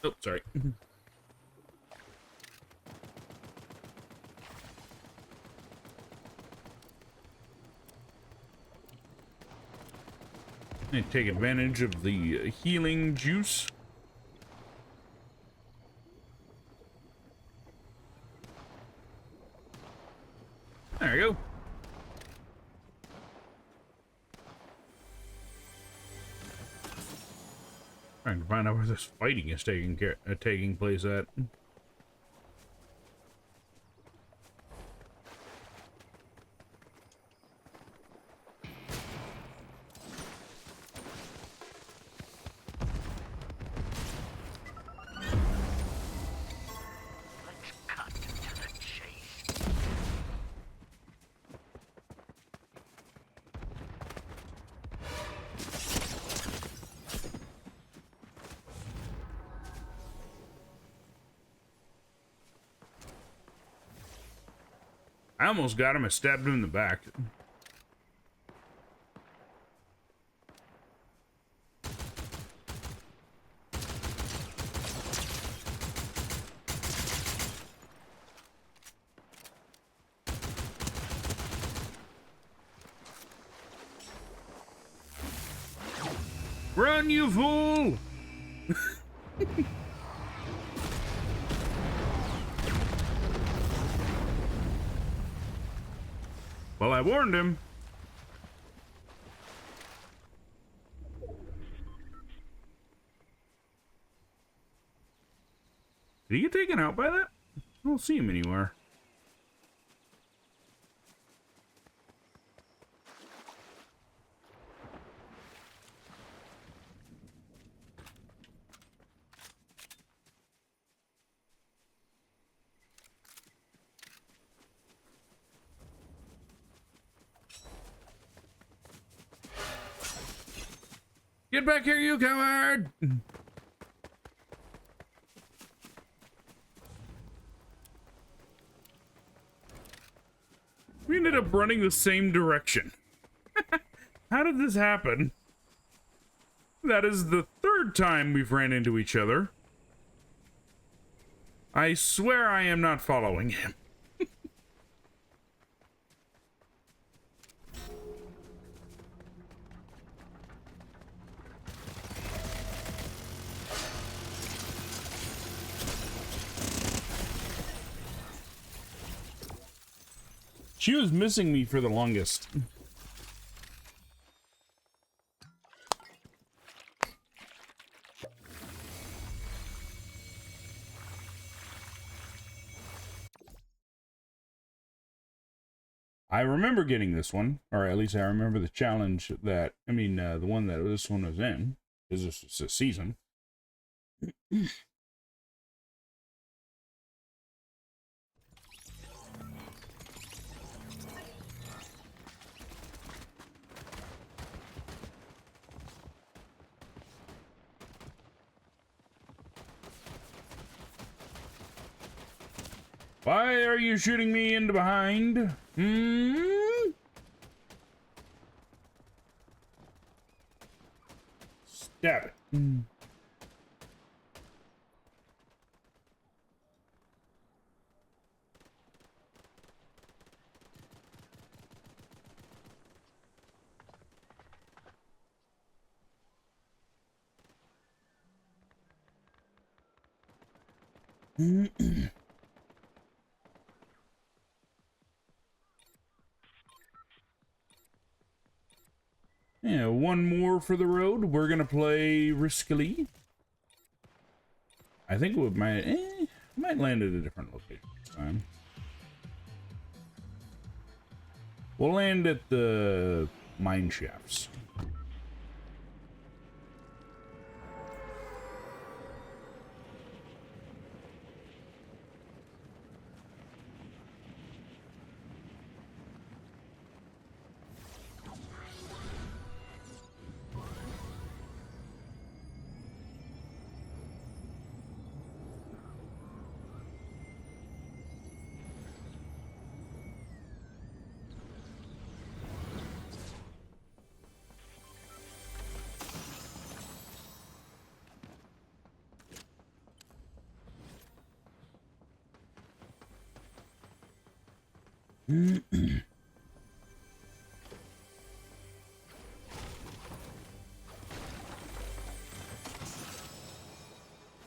Oh, sorry. And take advantage of the healing juice. There you go. Trying to find out where this fighting is taking place at. Let's cut to the chase. I almost got him. I stabbed him in the back. Run, you fool! Well, I warned him. Did he get taken out by that? I don't see him anywhere. Get back here, you coward! We ended up running the same direction. How did this happen? That is the third time we've ran into each other. I swear I am not following him. She was missing me for the longest. I remember getting this one, or at least I remember the challenge that, the one that this one was in, because this was a season. Why are you shooting me in the behind? Stab it. Yeah, one more for the road. We're gonna play riskily. I think we might land at a different location this time. We'll land at the mine shafts.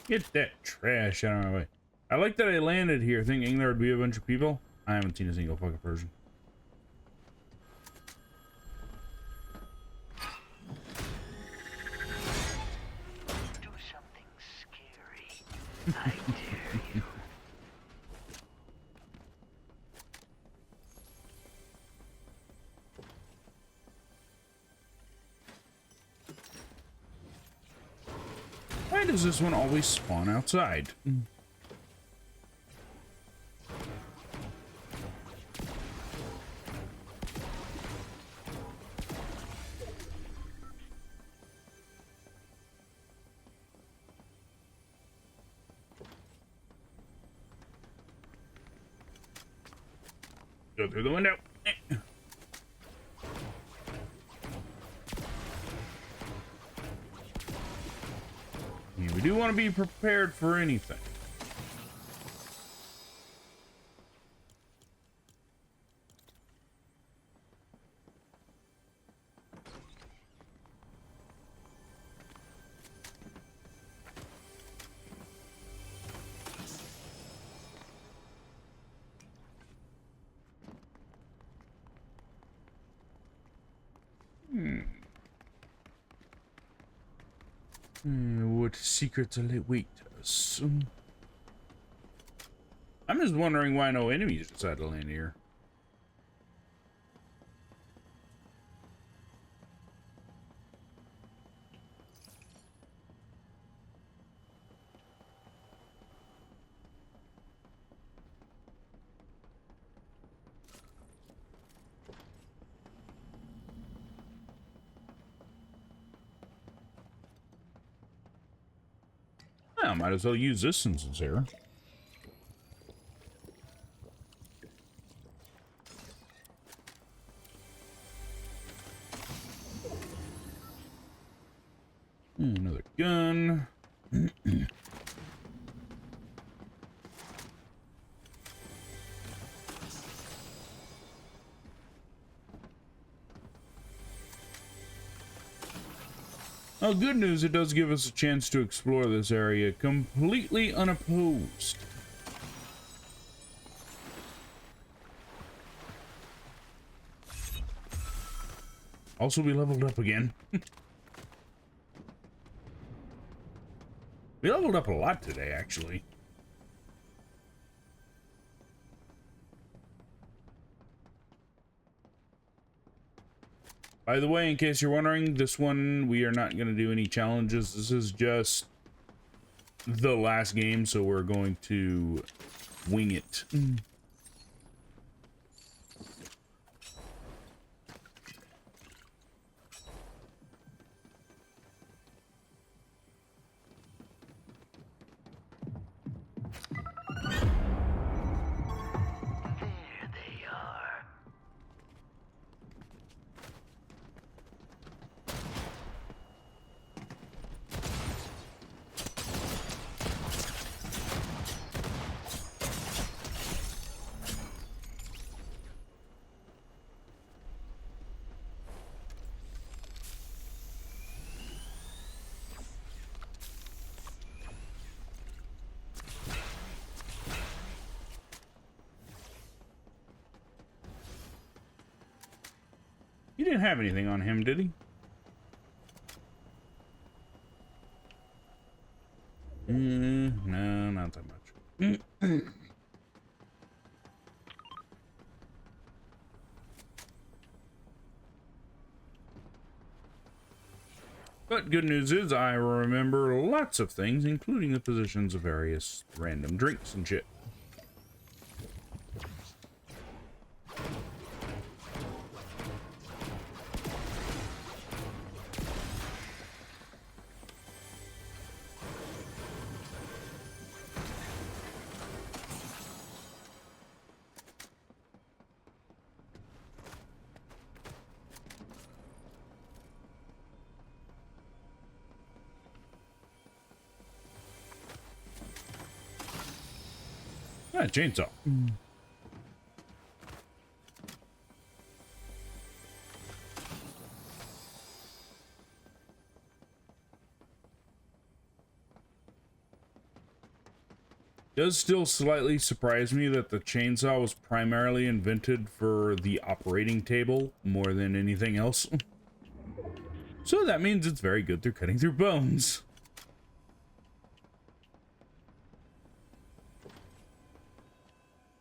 Get that trash out of my way. I like that I landed here thinking there would be a bunch of people. I haven't seen a single fucking person. Do something scary. I dare you. Why does this one always spawn outside? Go through the window. Yeah, we do want to be prepared for anything. What secrets await us? I'm just wondering why no enemies decided to land here. Well, might as well use this since it's here. Another gun. Oh, good news, it does give us a chance to explore this area completely unopposed. Also, we leveled up again. We leveled up a lot today, actually. By the way, in case you're wondering, this one we are not going to do any challenges. This is just the last game, so we're going to wing it. There they are. He didn't have anything on him, did he? No, not that much. But good news is I remember lots of things, including the positions of various random drinks and shit. Ah, chainsaw. Does still slightly surprise me that the chainsaw was primarily invented for the operating table more than anything else. So that means it's very good through cutting through bones.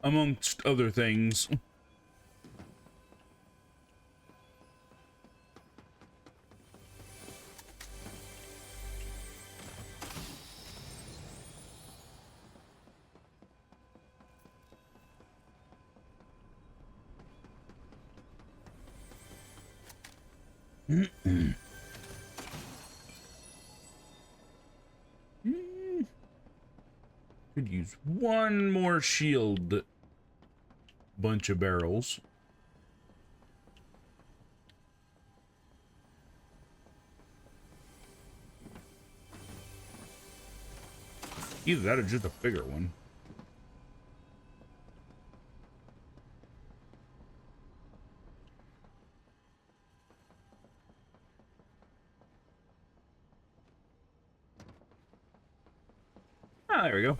Amongst other things. Could use one more shield bunch of barrels. Either that or just a bigger one. Ah, there we go.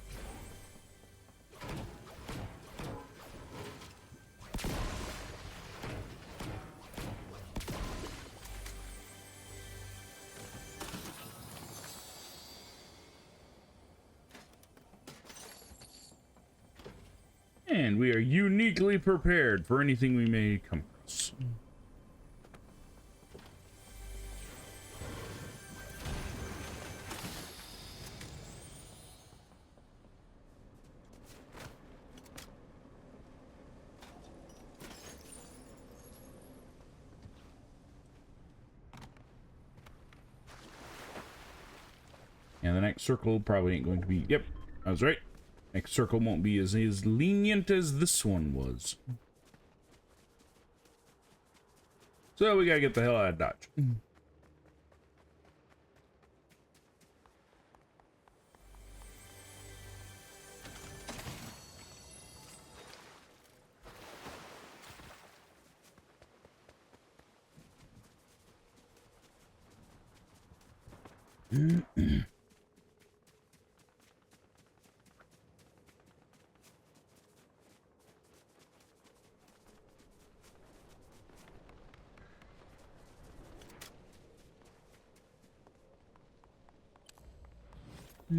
And we are uniquely prepared for anything we may come across. And the next circle probably ain't going to be... Yep, I was right. Next circle won't be as lenient as this one was. So we gotta get the hell out of Dodge.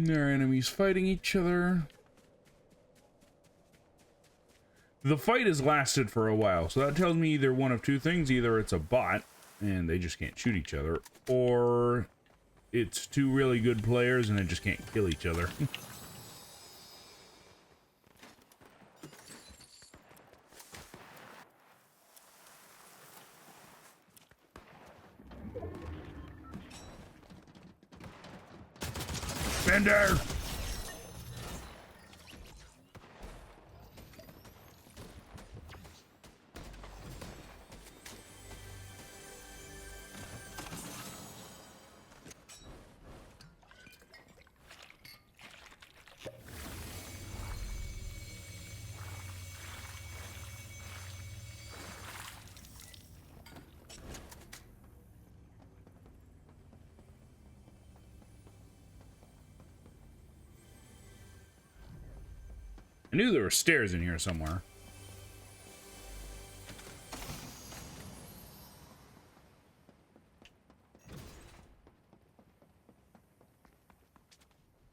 Our enemies fighting each other. The fight has lasted for a while, so that tells me either one of two things. Either it's a bot, and they just can't shoot each other, or it's two really good players and they just can't kill each other. Bender! I knew there were stairs in here somewhere.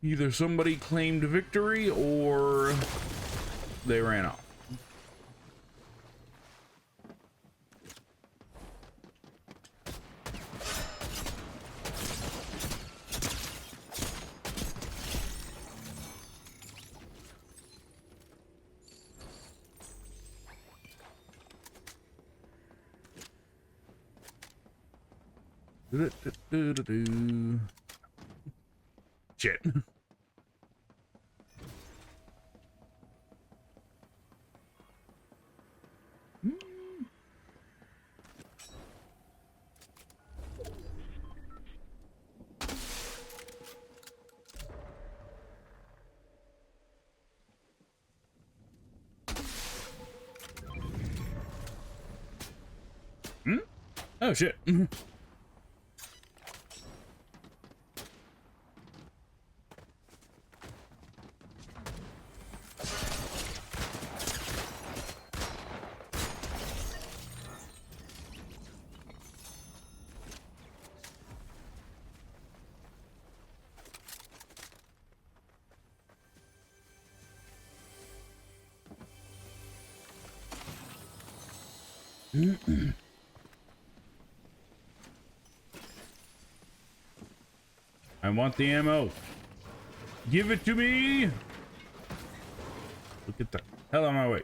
Either somebody claimed victory or they ran off. Shit. Oh shit. I want the ammo. Give it to me. Look at the hell on my way.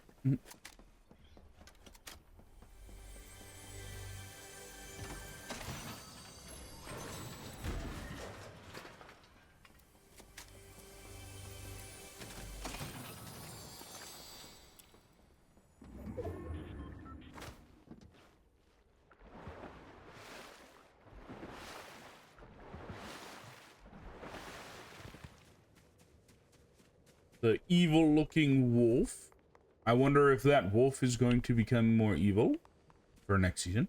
The evil-looking wolf. I wonder if that wolf is going to become more evil for next season.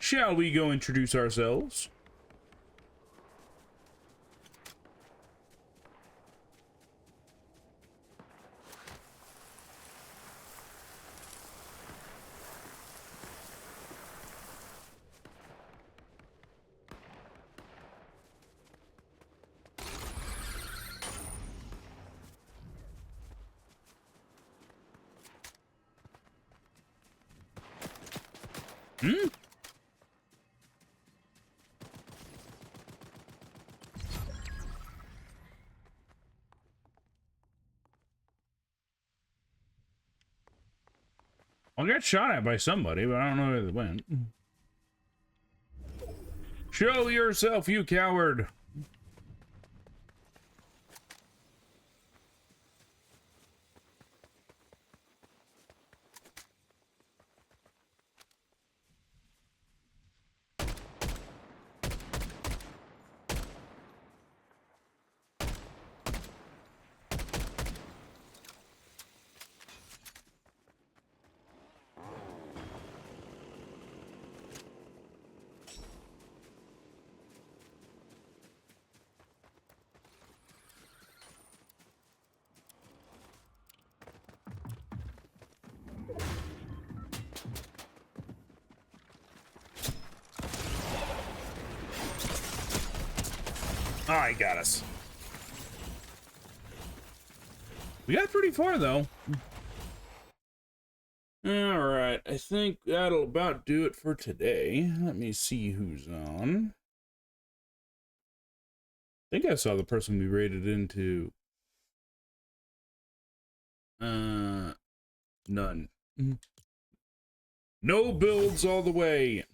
Shall we go introduce ourselves? I got shot at by somebody, but I don't know where they went. Show yourself, you coward! Oh, he got us. We got pretty far, though. Alright, I think that'll about do it for today. Let me see who's on. I think I saw the person we raided into. None. No builds all the way.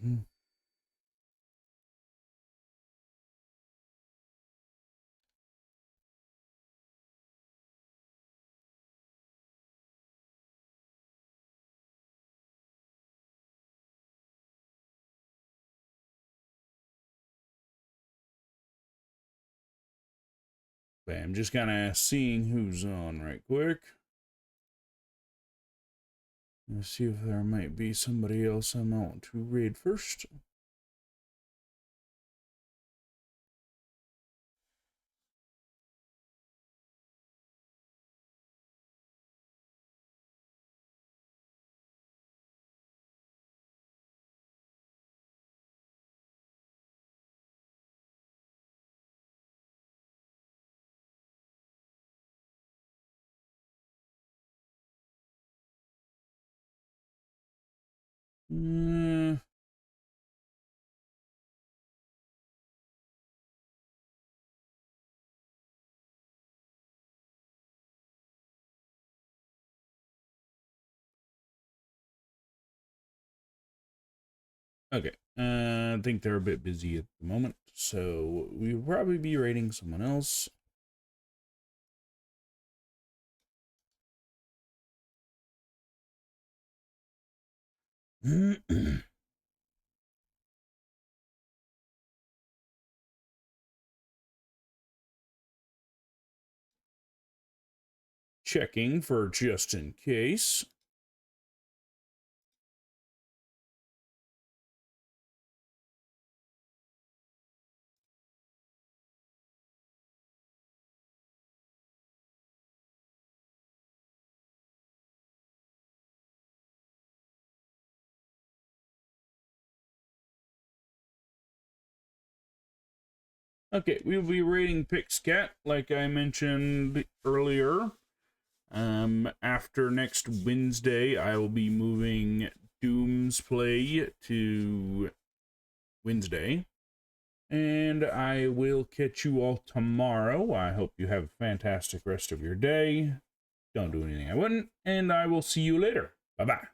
Okay, I'm just kind of seeing who's on right quick. Let's see if there might be somebody else I want to raid first. Okay, I think they're a bit busy at the moment, so we'll probably be raiding someone else. Checking for just in case. Okay, we'll be raiding Pixcat, like I mentioned earlier. After next Wednesday, I will be moving Doom's Play to Wednesday. And I will catch you all tomorrow. I hope you have a fantastic rest of your day. Don't do anything I wouldn't. And I will see you later. Bye-bye.